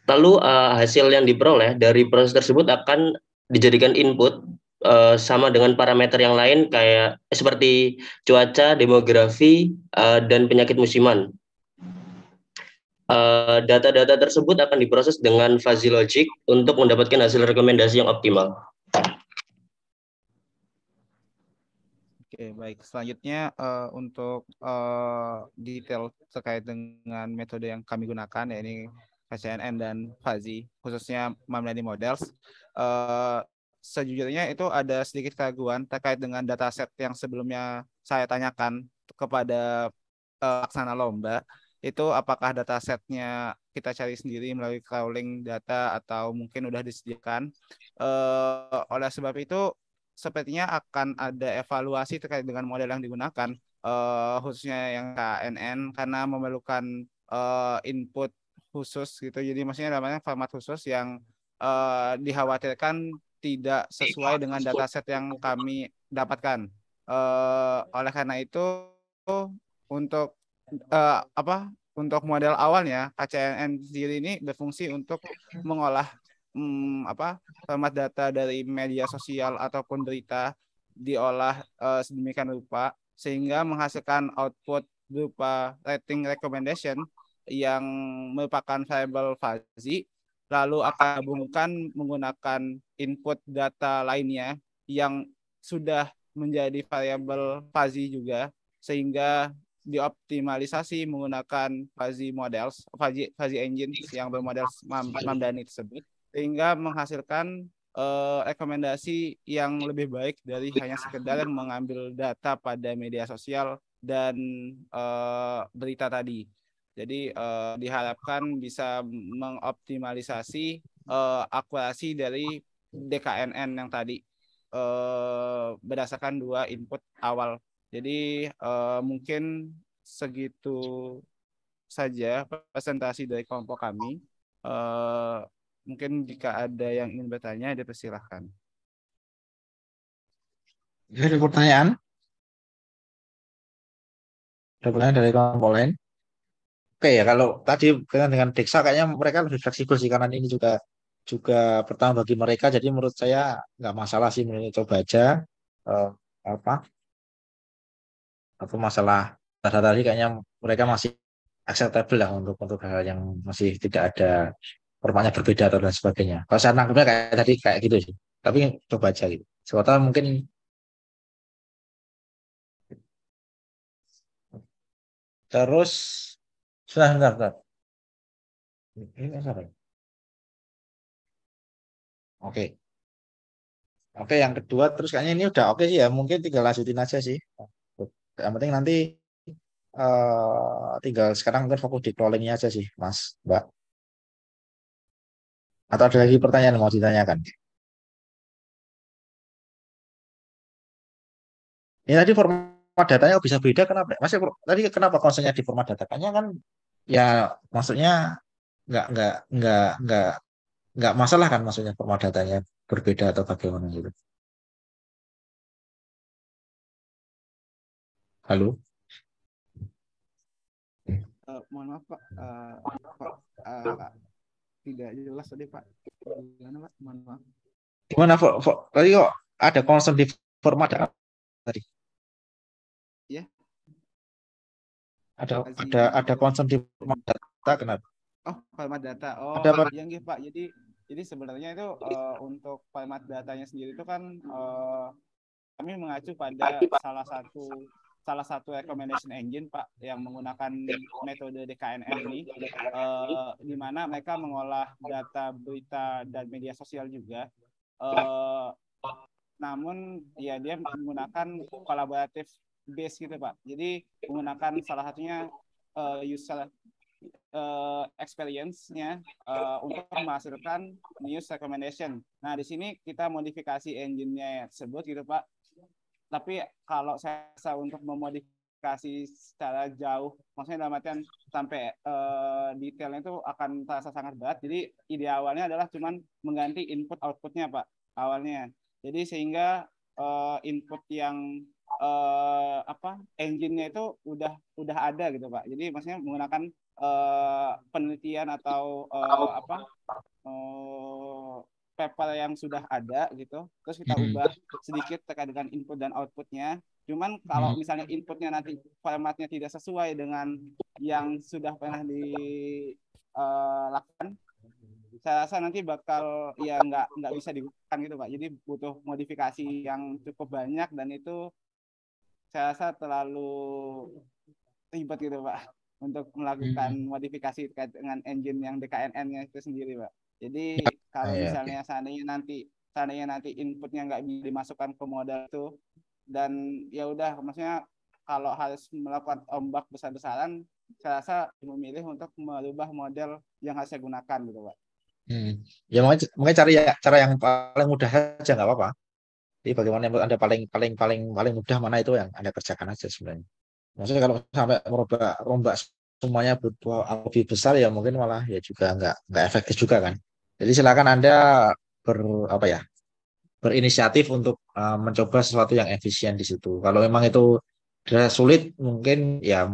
Lalu hasil yang diperoleh dari proses tersebut akan dijadikan input sama dengan parameter yang lain kayak seperti cuaca, demografi, dan penyakit musiman. Data-data tersebut akan diproses dengan fuzzy logic untuk mendapatkan hasil rekomendasi yang optimal. Oke, baik. Selanjutnya untuk detail terkait dengan metode yang kami gunakan, yakni KCNN dan fuzzy, khususnya machine learning models. Sejujurnya itu ada sedikit keraguan terkait dengan dataset yang sebelumnya saya tanyakan kepada laksana lomba. Itu apakah datasetnya kita cari sendiri melalui crawling data atau mungkin udah disediakan. Oleh sebab itu, sepertinya akan ada evaluasi terkait dengan model yang digunakan, khususnya yang KNN, karena memerlukan input khusus gitu. Jadi maksudnya namanya format khusus yang dikhawatirkan tidak sesuai dengan dataset yang kami dapatkan. Oleh karena itu, untuk untuk model awalnya KCNN sendiri ini berfungsi untuk mengolah format data dari media sosial ataupun berita diolah sedemikian rupa sehingga menghasilkan output berupa rating recommendation yang merupakan variable fuzzy, lalu akan gabungkan menggunakan input data lainnya yang sudah menjadi variable fuzzy juga, sehingga dioptimalisasi menggunakan fuzzy models, fuzzy engines yang bermodel Mamdani tersebut, sehingga menghasilkan rekomendasi yang lebih baik dari hanya sekedar mengambil data pada media sosial dan berita tadi. Jadi diharapkan bisa mengoptimalisasi akurasi dari DKNN yang tadi berdasarkan dua input awal. Jadi mungkin segitu saja presentasi dari kelompok kami. Mungkin jika ada yang ingin bertanya, dipersilahkan. Ada pertanyaan? Ada pertanyaan dari kelompok lain? Oke ya, kalau tadi dengan Dexa kayaknya mereka lebih fleksibel sih, karena ini juga pertama bagi mereka, jadi menurut saya nggak masalah sih, coba aja apa masalah data tadi kayaknya mereka masih acceptable lah untuk hal yang masih tidak ada formatnya berbeda atau dan sebagainya. Kalau saya nangkepnya kayak tadi kayak gitu sih, tapi coba aja gitu. Sebetulnya mungkin terus sebentar. Ini apa? Oke. Oke, yang kedua terus kayaknya ini udah oke sih ya, mungkin tinggal lanjutin aja sih. Yang penting nanti tinggal sekarang mungkin fokus di crawlingnya aja sih, Mas, Mbak. Atau ada lagi pertanyaan yang mau ditanyakan? Ini tadi format datanya bisa beda, kenapa? Masih tadi kenapa konsennya di format data? Kayaknya kan ya maksudnya nggak nggak nggak nggak nggak masalah kan, maksudnya format datanya berbeda atau bagaimana gitu. Halo? Mohon maaf Pak, tidak jelas tadi Pak. Gimana Pak? Mohon maaf. Gimana tadi kok ada concern di format data tadi? Ya. Ada concern di format data, kenapa? Oh, format data. Oh, Ada apa? iya nggih, Pak. Jadi sebenarnya itu untuk format datanya sendiri itu kan kami mengacu pada salah satu recommendation engine, Pak, yang menggunakan metode DKNN ini, di mana mereka mengolah data berita dan media sosial juga. Eh, Namun ya dia menggunakan kolaboratif base gitu, Pak. Jadi menggunakan salah satunya user experience-nya untuk menghasilkan news recommendation. Nah, di sini kita modifikasi engine-nya tersebut gitu, Pak. Tapi kalau saya rasa untuk memodifikasi secara jauh, maksudnya dalam artian sampai detailnya itu akan terasa sangat berat. Jadi ide awalnya adalah cuman mengganti input outputnya, Pak, awalnya. Jadi sehingga input yang engine-nya itu udah ada gitu, Pak. Jadi maksudnya menggunakan penelitian atau paper yang sudah ada gitu, terus kita ubah sedikit terkait dengan input dan outputnya. Cuman kalau misalnya inputnya nanti formatnya tidak sesuai dengan yang sudah pernah dilakukan, saya rasa nanti bakal ya nggak bisa digunakan gitu, Pak. Jadi butuh modifikasi yang cukup banyak dan itu saya rasa terlalu ribet gitu, Pak, untuk melakukan modifikasi terkait dengan engine yang DKNN-nya itu sendiri, Pak. Jadi kalau Iya, oke. misalnya seandainya nanti inputnya nggak bisa dimasukkan ke modal itu, dan ya udah, maksudnya kalau harus melakukan ombak besar-besaran, saya rasa memilih untuk merubah model yang harus saya gunakan gitu, Pak. Ya mungkin cari cara yang paling mudah aja nggak apa-apa. Jadi bagaimana yang menurut Anda paling paling paling paling mudah, mana itu yang Anda kerjakan aja sebenarnya. Maksudnya kalau sampai rombak semuanya butuh lebih besar ya mungkin malah ya juga nggak efektif juga kan. Jadi silakan Anda ber apa ya berinisiatif untuk mencoba sesuatu yang efisien di situ. Kalau memang itu dirasa sulit mungkin ya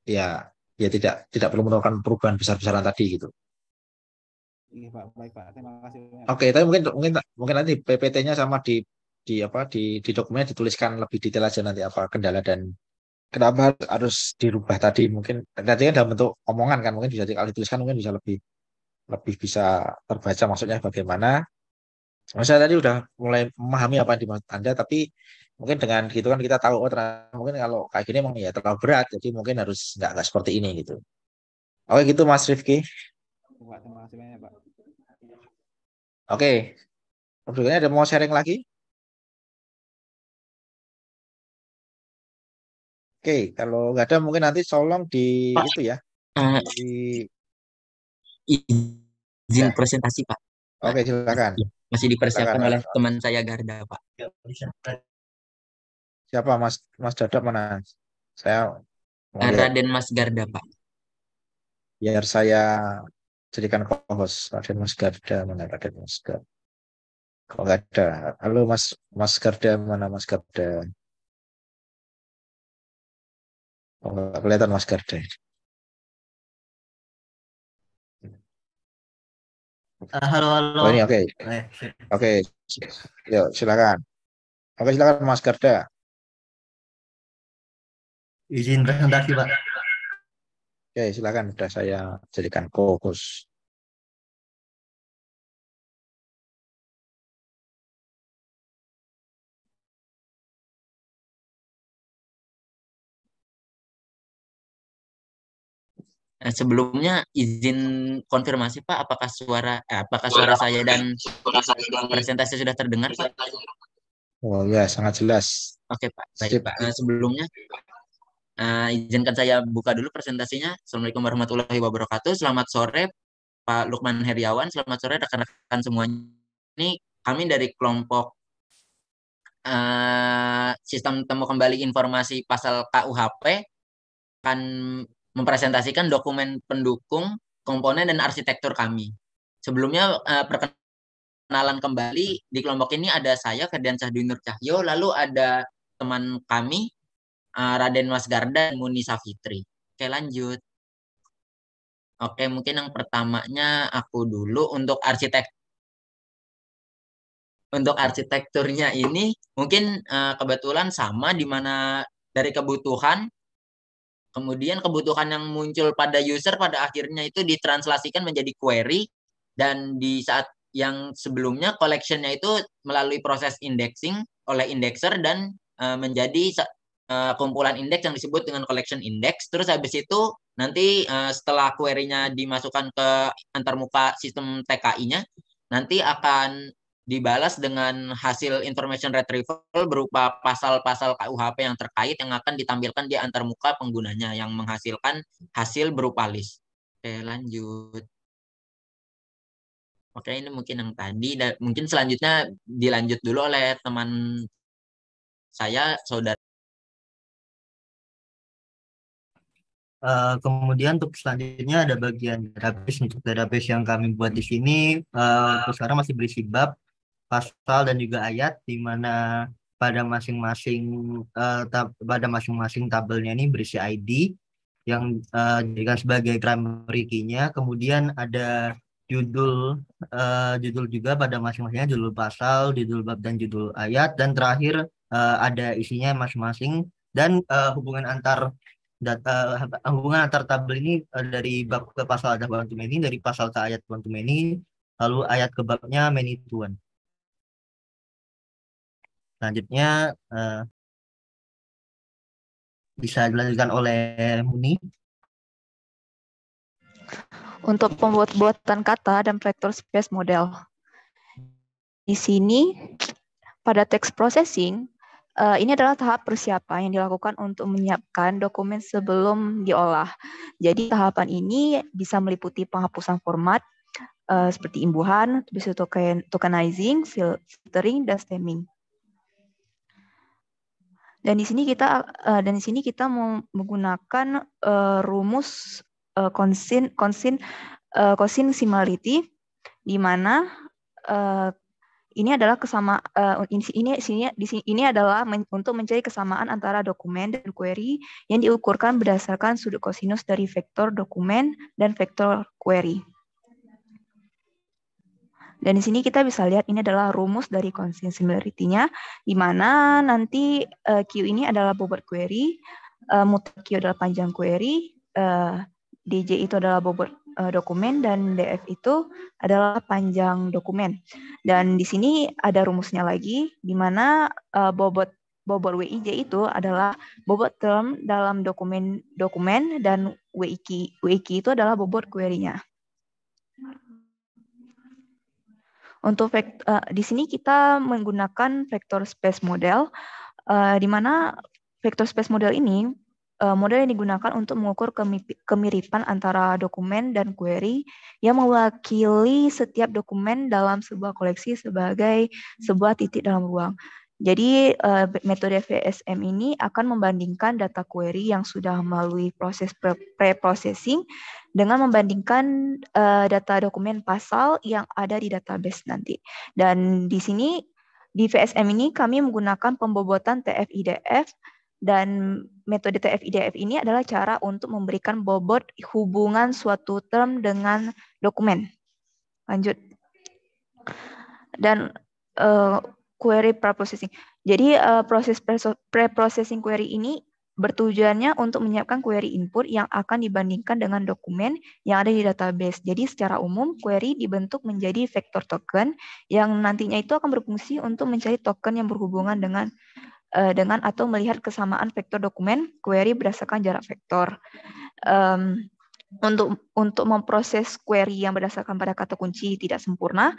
ya tidak perlu melakukan perubahan besar-besaran tadi gitu. Iya, Pak. Baik, Pak. Terima kasih banyak, Pak. Oke, tapi mungkin mungkin mungkin nanti PPT-nya sama di apa di dokumennya dituliskan lebih detail aja nanti apa kendala dan kenapa harus dirubah tadi. Mungkin nanti kan dalam bentuk omongan kan mungkin bisa kalau dituliskan mungkin bisa lebih lebih bisa terbaca maksudnya bagaimana. Saya tadi udah mulai memahami apa yang dimaksud Anda, tapi mungkin dengan gitu kan kita tahu oh ternyata mungkin kalau kayak gini emang ya terlalu berat, jadi mungkin harus nggak seperti ini gitu. Oke gitu Mas Rifki. Pak, terima kasih banyak, Pak. Oke, berikutnya ada mau sharing lagi? Oke, kalau nggak ada mungkin nanti tolong di Pak, itu ya, eh, di izin ya. presentasi, Pak. Pak, Oke, silakan. masih Silakan dipersiapkan Mas. oleh teman saya Garda, Pak. Siapa Mas Mas Dadap mana? Saya mau lihat Raden Mas Garda, Pak. biar saya jadikan co-host. Raden Mas Garda mana Raden Mas Garda? Kalau nggak ada, halo Mas Mas Garda mana Mas Garda? Oh, nggak kelihatan Mas Garda. Halo, halo. Oh ini oke. Sip. Oke, yuk silakan. Oke silakan Mas Garda. Izin presentasi, Pak. Oke silakan. Sudah saya jadikan co-host. Sebelumnya izin konfirmasi, Pak, apakah suara saya dan presentasi sudah terdengar, Pak? Oh ya sangat jelas. Oke, Pak. Baik, Sip. Pak. Sebelumnya izinkan saya buka dulu presentasinya. Assalamualaikum warahmatullahi wabarakatuh. Selamat sore, Pak Lukman Heriawan. Selamat sore rekan-rekan semuanya. Ini kami dari kelompok Sistem Temu Kembali Informasi Pasal KUHP akan mempresentasikan dokumen pendukung, komponen, dan arsitektur kami. Sebelumnya perkenalan kembali, di kelompok ini ada saya, Ferdiansyah Dwi Nur Cahyo, lalu ada teman kami, Raden Mas Garda dan Muni Safitri. Oke, lanjut. Oke, mungkin yang pertamanya aku dulu untuk arsitekturnya ini mungkin kebetulan sama di mana dari kebutuhan Kemudian kebutuhan yang muncul pada user pada akhirnya itu ditranslasikan menjadi query, dan di saat yang sebelumnya collection-nya itu melalui proses indexing oleh indexer dan menjadi kumpulan indeks yang disebut dengan collection index. Terus habis itu nanti setelah query-nya dimasukkan ke antarmuka sistem TKI-nya, nanti akan dibalas dengan hasil information retrieval berupa pasal-pasal KUHP yang terkait yang akan ditampilkan di antarmuka penggunanya yang menghasilkan hasil berupa list. Oke, lanjut. Oke, ini mungkin yang tadi. Dan mungkin selanjutnya dilanjut dulu oleh teman saya, saudara. Kemudian untuk selanjutnya ada bagian database. Untuk database yang kami buat di sini untuk sekarang masih berisi bab, pasal dan juga ayat, di mana pada masing-masing tabelnya ini berisi ID yang dijadikan sebagai primary key-nya. Kemudian ada judul juga pada masing-masingnya, judul pasal, judul bab dan judul ayat, dan terakhir ada isinya masing-masing, dan hubungan antar tabel ini dari bab ke pasal ada one to many, dari pasal ke ayat one to many, lalu ayat ke babnya many to one. Selanjutnya bisa dilanjutkan oleh Muni. Untuk pembuatan kata dan vector space model. Di sini pada text processing, ini adalah tahap persiapan yang dilakukan untuk menyiapkan dokumen sebelum diolah. Jadi tahapan ini bisa meliputi penghapusan format seperti imbuhan, tokenizing, filtering, dan stemming. Dan di sini kita menggunakan rumus Cosin similarity, di mana ini adalah ini adalah untuk mencari kesamaan antara dokumen dan query yang diukurkan berdasarkan sudut kosinus dari vektor dokumen dan vektor query. Dan di sini kita bisa lihat ini adalah rumus dari Cosin similarity-nya, di mana nanti Q ini adalah bobot query, muter Q adalah panjang query, DJ itu adalah bobot dokumen, dan DF itu adalah panjang dokumen. Dan di sini ada rumusnya lagi, di mana bobot WIJ itu adalah bobot term dalam dokumen dan WIQ itu adalah bobot query-nya. Untuk di sini kita menggunakan vector space model, di mana vector space model ini model yang digunakan untuk mengukur kemiripan antara dokumen dan query yang mewakili setiap dokumen dalam sebuah koleksi sebagai sebuah titik dalam ruang. Jadi metode VSM ini akan membandingkan data query yang sudah melalui proses pre-processing dengan membandingkan data dokumen pasal yang ada di database nanti. Dan di sini di VSM ini kami menggunakan pembobotan TF-IDF, dan metode TF-IDF ini adalah cara untuk memberikan bobot hubungan suatu term dengan dokumen. Lanjut. Dan query preprocessing. Jadi proses preprocessing query ini bertujuannya untuk menyiapkan query input yang akan dibandingkan dengan dokumen yang ada di database. Jadi secara umum query dibentuk menjadi vektor token yang nantinya itu akan berfungsi untuk mencari token yang berhubungan dengan atau melihat kesamaan vektor dokumen query berdasarkan jarak vektor. Untuk memproses query yang berdasarkan pada kata kunci tidak sempurna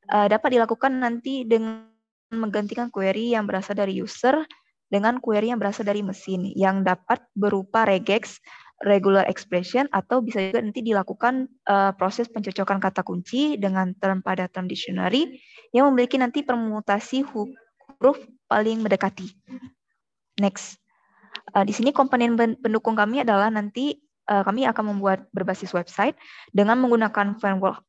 dapat dilakukan nanti dengan menggantikan query yang berasal dari user dengan query yang berasal dari mesin yang dapat berupa regex, regular expression, atau bisa juga nanti dilakukan proses pencocokan kata kunci dengan term pada term dictionary yang memiliki nanti permutasi huruf paling mendekati. Next. Di sini komponen pendukung kami adalah nanti kami akan membuat berbasis website dengan menggunakan framework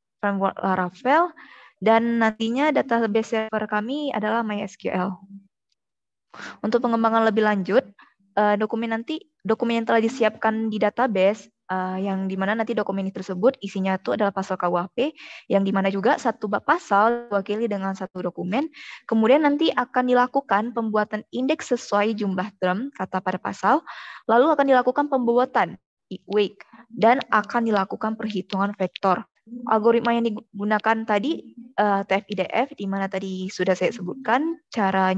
Laravel, dan nantinya database server kami adalah MySQL. Untuk pengembangan lebih lanjut, dokumen yang telah disiapkan di database yang dimana nanti dokumen ini tersebut isinya itu adalah pasal KUHP, yang dimana juga satu bab pasal diwakili dengan satu dokumen. Kemudian nanti akan dilakukan pembuatan indeks sesuai jumlah term kata pada pasal, lalu akan dilakukan pembuatan weight dan akan dilakukan perhitungan vektor. Algoritma yang digunakan tadi TF-IDF, di mana tadi sudah saya sebutkan cara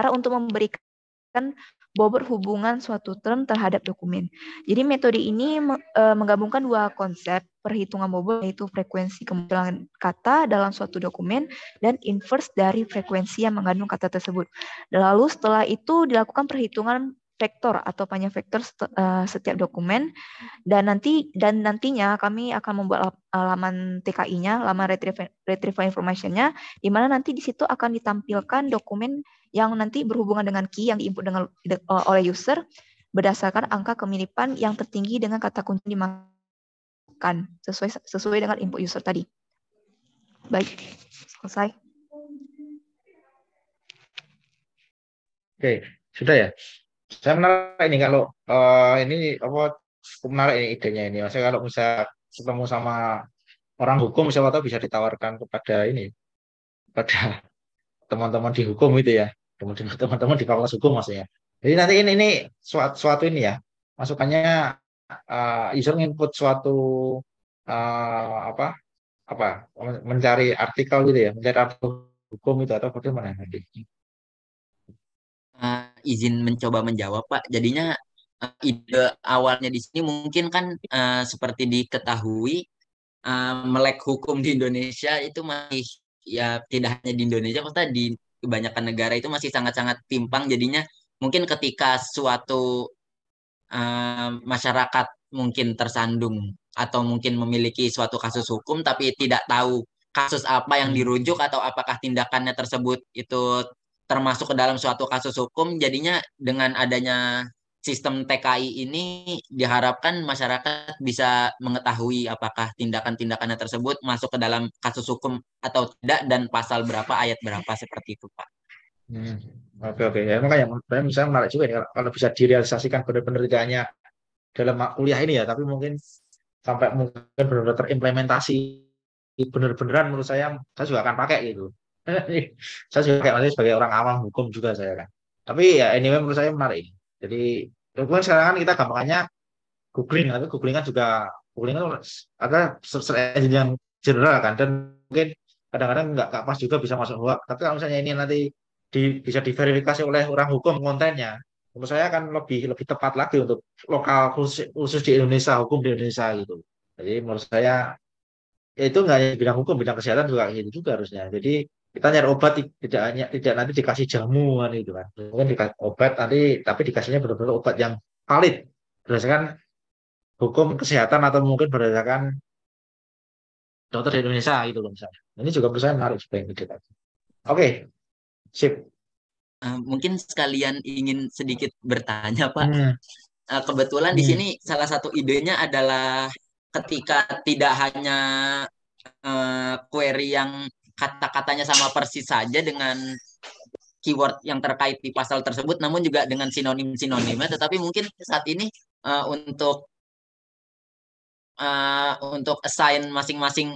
untuk memberikan bobot hubungan suatu term terhadap dokumen. Jadi metode ini menggabungkan dua konsep perhitungan bobot, yaitu frekuensi kemunculan kata dalam suatu dokumen dan inverse dari frekuensi yang mengandung kata tersebut. Lalu setelah itu dilakukan perhitungan vektor atau panjang vektor setiap dokumen, dan nantinya kami akan membuat laman TKI-nya, laman retrieval information-nya, di mana nanti di situ akan ditampilkan dokumen yang nanti berhubungan dengan key yang diinput oleh user berdasarkan angka kemiripan yang tertinggi dengan kata kunci dimakan sesuai dengan input user tadi. Baik, selesai. Oke, sudah ya. Saya menarik ini kalau ini apa cukup menarik ini idenya ini. Maksudnya kalau bisa ketemu sama orang hukum, siapa tahu bisa ditawarkan kepada ini, kepada teman-teman di hukum itu ya, kemudian teman-teman di fakultas hukum maksudnya. Jadi nanti ini suatu ini ya, masukannya user input suatu apa mencari artikel gitu ya, mencari artikel hukum itu atau bagaimana nanti? Izin mencoba menjawab, Pak. Jadinya ide awalnya di sini mungkin kan seperti diketahui melek hukum di Indonesia itu masih, ya tidak hanya di Indonesia, maksudnya di kebanyakan negara itu masih sangat-sangat timpang. Jadinya mungkin ketika suatu masyarakat mungkin tersandung atau mungkin memiliki suatu kasus hukum tapi tidak tahu kasus apa yang dirujuk atau apakah tindakannya tersebut itu termasuk ke dalam suatu kasus hukum, jadinya dengan adanya sistem TKI ini diharapkan masyarakat bisa mengetahui apakah tindakan-tindakannya tersebut masuk ke dalam kasus hukum atau tidak dan pasal berapa, ayat berapa, seperti itu, Pak. Oke. Ya, makanya misalnya menarik juga nih kalau bisa direalisasikan benar-benar tidak hanya dalam kuliah ini ya, tapi mungkin sampai mungkin benar-benar terimplementasi benar-beneran, menurut saya juga akan pakai gitu. Saya juga kayak maksudnya sebagai orang awam hukum juga saya kan. Tapi ya anyway menurut saya menarik. Jadi kemudian sekarang kan kita gampangnya googling, tapi googling kan ada search engine yang general kan, dan mungkin kadang-kadang nggak pas juga bisa masuk hoax. Tapi kalau misalnya ini nanti bisa diverifikasi oleh orang hukum kontennya, menurut saya kan lebih tepat lagi untuk lokal khusus di Indonesia, hukum di Indonesia gitu. Jadi menurut saya ya itu nggak hanya bidang hukum, bidang kesehatan juga gitu juga harusnya. Jadi kita nyari obat tidak nanti dikasih jamuan itu kan, mungkin dikasih obat nanti tapi dikasihnya benar-benar obat yang valid berdasarkan hukum kesehatan atau mungkin berdasarkan dokter di Indonesia gitu loh misalnya. Ini juga menurut saya menarik sebagai kita. Oke, sip. Mungkin sekalian ingin sedikit bertanya, Pak. Kebetulan di sini salah satu idenya adalah ketika tidak hanya query yang kata-katanya sama persis saja dengan keyword yang terkait di pasal tersebut, namun juga dengan sinonim-sinonimnya, tetapi mungkin saat ini untuk assign masing-masing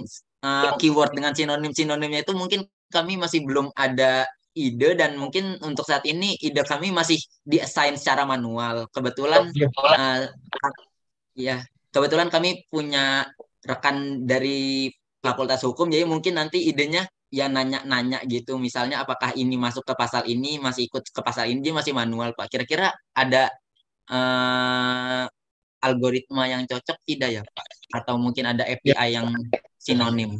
keyword dengan sinonim-sinonimnya itu mungkin kami masih belum ada ide, dan mungkin untuk saat ini ide kami masih di-assign secara manual. Kebetulan kebetulan kami punya rekan dari Fakultas Hukum, jadi mungkin nanti idenya ya nanya-nanya gitu, misalnya apakah ini masuk ke pasal ini, masih ikut ke pasal ini, dia masih manual, Pak. Kira-kira ada algoritma yang cocok tidak ya, Pak? Atau mungkin ada API yang sinonim?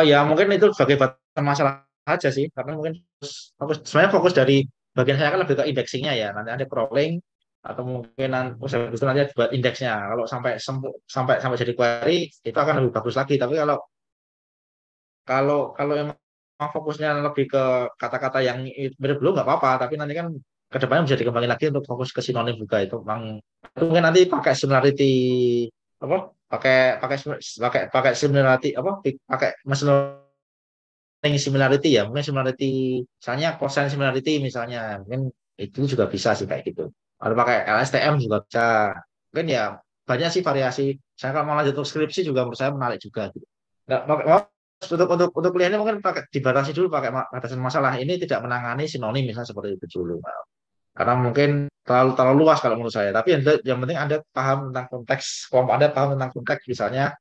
Ya mungkin itu sebagai masalah aja sih, karena mungkin sebenarnya fokus dari bagian saya kan lebih ke indexingnya ya, nanti ada crawling atau mungkin nanti buat indeksnya. Kalau sampai jadi query itu akan lebih bagus lagi. Tapi kalau emang fokusnya lebih ke kata-kata yang mirip dulu nggak apa-apa, tapi nanti kan kedepannya bisa dikembangin lagi untuk fokus ke sinonim juga. Itu mungkin nanti pakai similarity pakai similarity pakai machine learning similarity ya, mungkin similarity misalnya cosine similarity misalnya, mungkin itu juga bisa sih kayak gitu. Kalau pakai LSTM juga bisa, mungkin ya banyak sih variasi. Saya kalau mau lanjut untuk skripsi juga menurut saya menarik juga gitu. Nggak, untuk kuliah ini mungkin pakai dibatasi dulu pakai batasan masalah ini tidak menangani sinonim misalnya seperti itu dulu. Karena mungkin terlalu luas kalau menurut saya. Tapi yang penting Anda paham tentang konteks, kelompok Anda paham tentang konteks, misalnya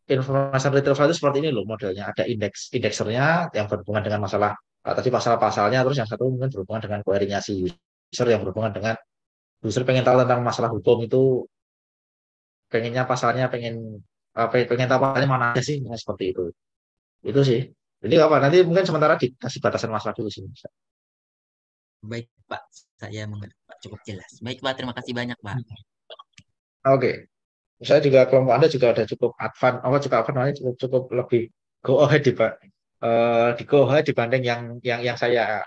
information retrieval itu seperti ini loh modelnya. Ada indeksernya yang berhubungan dengan masalah tadi pasal-pasalnya, terus yang satu mungkin berhubungan dengan query-nya si user yang berhubungan dengan user pengen tahu tentang masalah hukum itu, pengennya pasalnya pengen tahu pasalnya mana aja sih, nah, seperti itu. Itu sih. Jadi apa nanti mungkin sementara dikasih batasan masalah dulu sih. Baik, Pak. Saya mengerti, Pak. Cukup jelas. Baik, Pak. Terima kasih banyak, Pak. Oke. Saya juga kelompok Anda juga ada cukup advance, cukup apa namanya cukup lebih go ahead di go ahead dibanding yang saya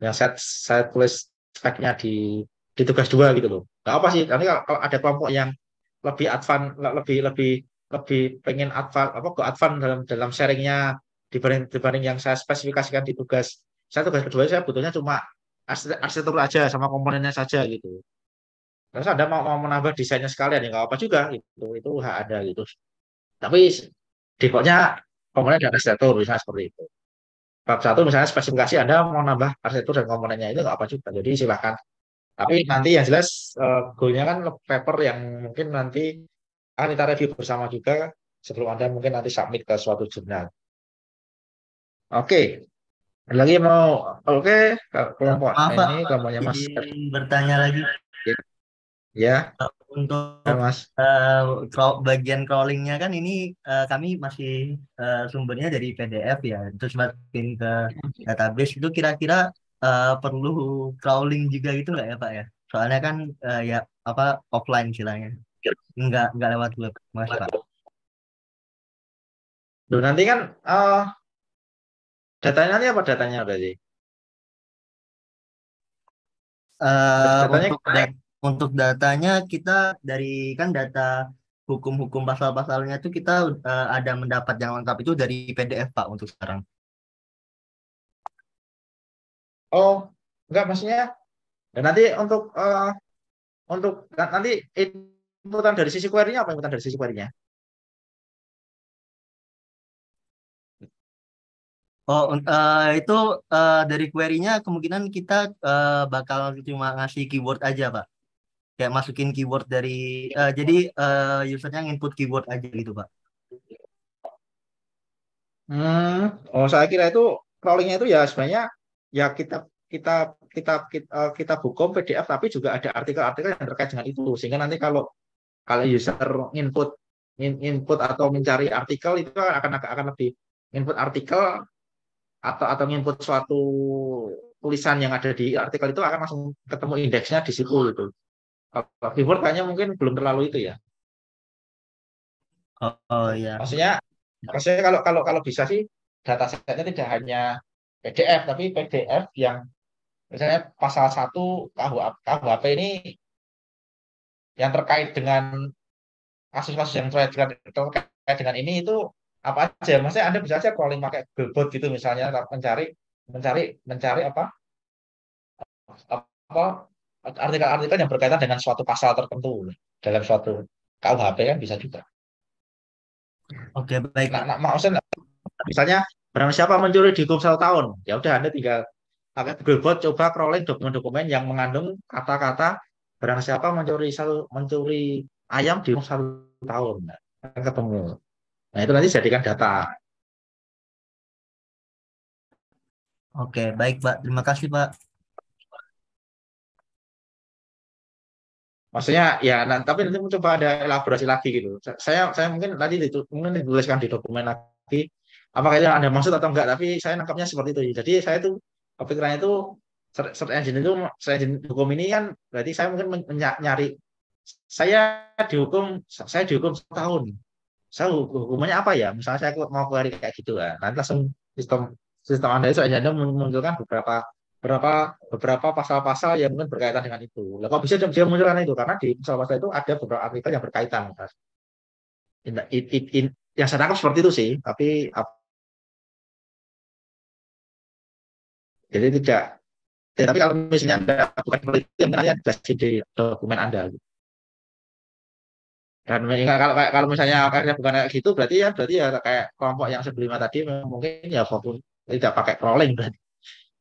yang saya tulis speknya di tugas 2 gitu loh. Nggak apa sih, nanti kalau ada kelompok yang lebih advance, lebih pengen advance go advance dalam sharingnya dibanding yang saya spesifikasikan di tugas. Saya tugas kedua saya butuhnya cuma arsitektur aja sama komponennya saja gitu. Terus Anda mau menambah desainnya sekalian ya nggak apa juga itu hak Anda gitu. Tapi defaultnya komponen dan arsitektur misalnya seperti itu. Bab 1 misalnya spesifikasi Anda mau nambah arsitektur dan komponennya itu nggak apa juga. Jadi silakan. Tapi nanti yang jelas goalnya kan paper yang mungkin nanti akan kita review bersama juga sebelum Anda mungkin nanti submit ke suatu jurnal. Oke. Lagi mau kelompok Maaf, Pak. ini kelompoknya Mas. Izin bertanya lagi. Ya. Untuk Ya, Mas. bagian crawlingnya kan ini kami masih sumbernya dari PDF ya, terus masukin ke database itu kira-kira perlu crawling juga gitu nggak ya Pak ya? Soalnya kan ya apa offline istilahnya, nggak lewat web, Mas Pak. Loh, nanti kan datanya nanti apa datanya berarti? Datanya Untuk datanya kita dari kan data hukum-hukum pasal-pasalnya itu kita ada mendapat yang lengkap itu dari PDF Pak untuk sekarang. Oh, enggak maksudnya. Dan nanti untuk nanti inputan dari sisi query-nya apa inputan dari sisi query-nya? Oh, itu dari query-nya kemungkinan kita bakal cuma ngasih keyword aja, Pak. Kayak masukin keyword dari, jadi usernya input keyword aja gitu, Pak. Oh, saya kira itu crawlingnya itu ya sebenarnya ya kita bukom PDF tapi juga ada artikel-artikel yang terkait dengan itu sehingga nanti kalau user input atau mencari artikel itu akan lebih input artikel atau input suatu tulisan yang ada di artikel itu akan langsung ketemu indeksnya di situ gitu. Kalau keyword kayaknya mungkin belum terlalu itu ya. Oh ya. Maksudnya kalau bisa sih datasetnya tidak hanya PDF tapi PDF yang misalnya pasal 1 KUHP ini yang terkait dengan kasus-kasus yang terkait dengan ini itu apa aja? Maksudnya Anda bisa aja crawling pakai Google Bot gitu misalnya mencari apa artikel-artikel yang berkaitan dengan suatu pasal tertentu dalam suatu KUHP kan bisa juga. Oke, baik. Nah, maksudnya misalnya barang siapa mencuri dihukum 1 tahun, ya udah Anda tinggal pakai Google Bot coba crawling dokumen-dokumen yang mengandung kata-kata barang siapa mencuri ayam dihukum 1 tahun, nah, ketemu. Nah itu nanti jadikan data. Oke, baik Pak. Terima kasih Pak. Maksudnya ya, tapi nanti coba ada elaborasi lagi gitu. Saya mungkin tadi mungkin dituliskan di dokumen lagi. Apakah itu Anda maksud atau enggak? Tapi saya nangkapnya seperti itu. Jadi saya tuh kepikirannya itu search engine hukum ini kan berarti saya mungkin nyari saya dihukum 1 tahun. Saya hukumannya apa ya? Misalnya saya mau query kayak gitu lah. Nanti langsung sistem Anda itu Anda memunculkan beberapa pasal-pasal yang mungkin berkaitan dengan itu. Lah kok bisa dia munculkan itu? Karena di pasal-pasal itu ada beberapa artikel yang berkaitan. Yang saya tangkap seperti itu sih, tapi jadi tidak. Tapi kalau misalnya Anda bukan peneliti, yang nanti ada di dokumen Anda. Dan kalau misalnya akhirnya bukan kayak gitu, berarti ya kayak kelompok yang sebelumnya tadi mungkin ya fokus tidak pakai crawling berarti.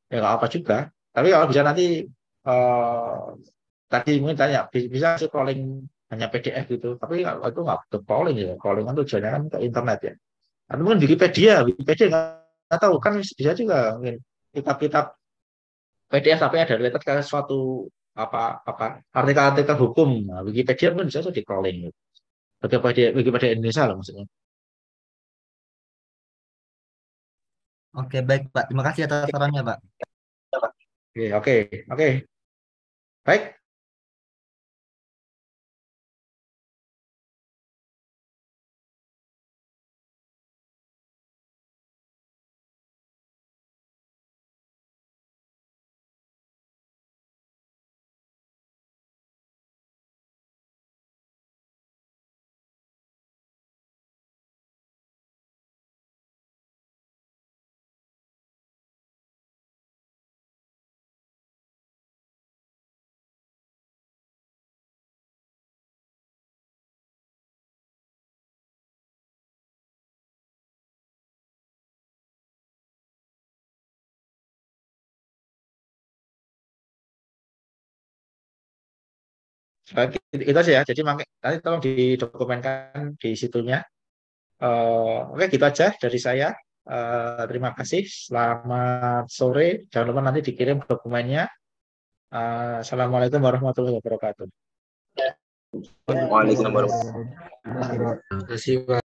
Ya nggak apa juga. Tapi kalau bisa nanti eh, tadi mungkin tanya bisa sih crawling hanya PDF gitu. Tapi kalau itu nggak butuh crawling ya. Crawling kan tujuannya kan ke internet ya. Atau mungkin Wikipedia nggak tahu kan bisa juga mungkin kitab-kitab PDF tapi ada related ke suatu apa artikel-artikel hukum. Nah, Wikipedia mungkin bisa tuh di crawling gitu. Wikipedia Indonesia lah maksudnya. Oke, baik Pak. Terima kasih atas sarannya Pak. Oke, oke, oke. Baik. Baik, itu aja ya. Jadi nanti tolong didokumenkan di situnya. Oke, gitu aja dari saya. Terima kasih. Selamat sore. Jangan lupa nanti dikirim dokumennya. Assalamualaikum warahmatullahi wabarakatuh. Waalaikumsalam warahmatullahi wabarakatuh. Terima kasih, Pak.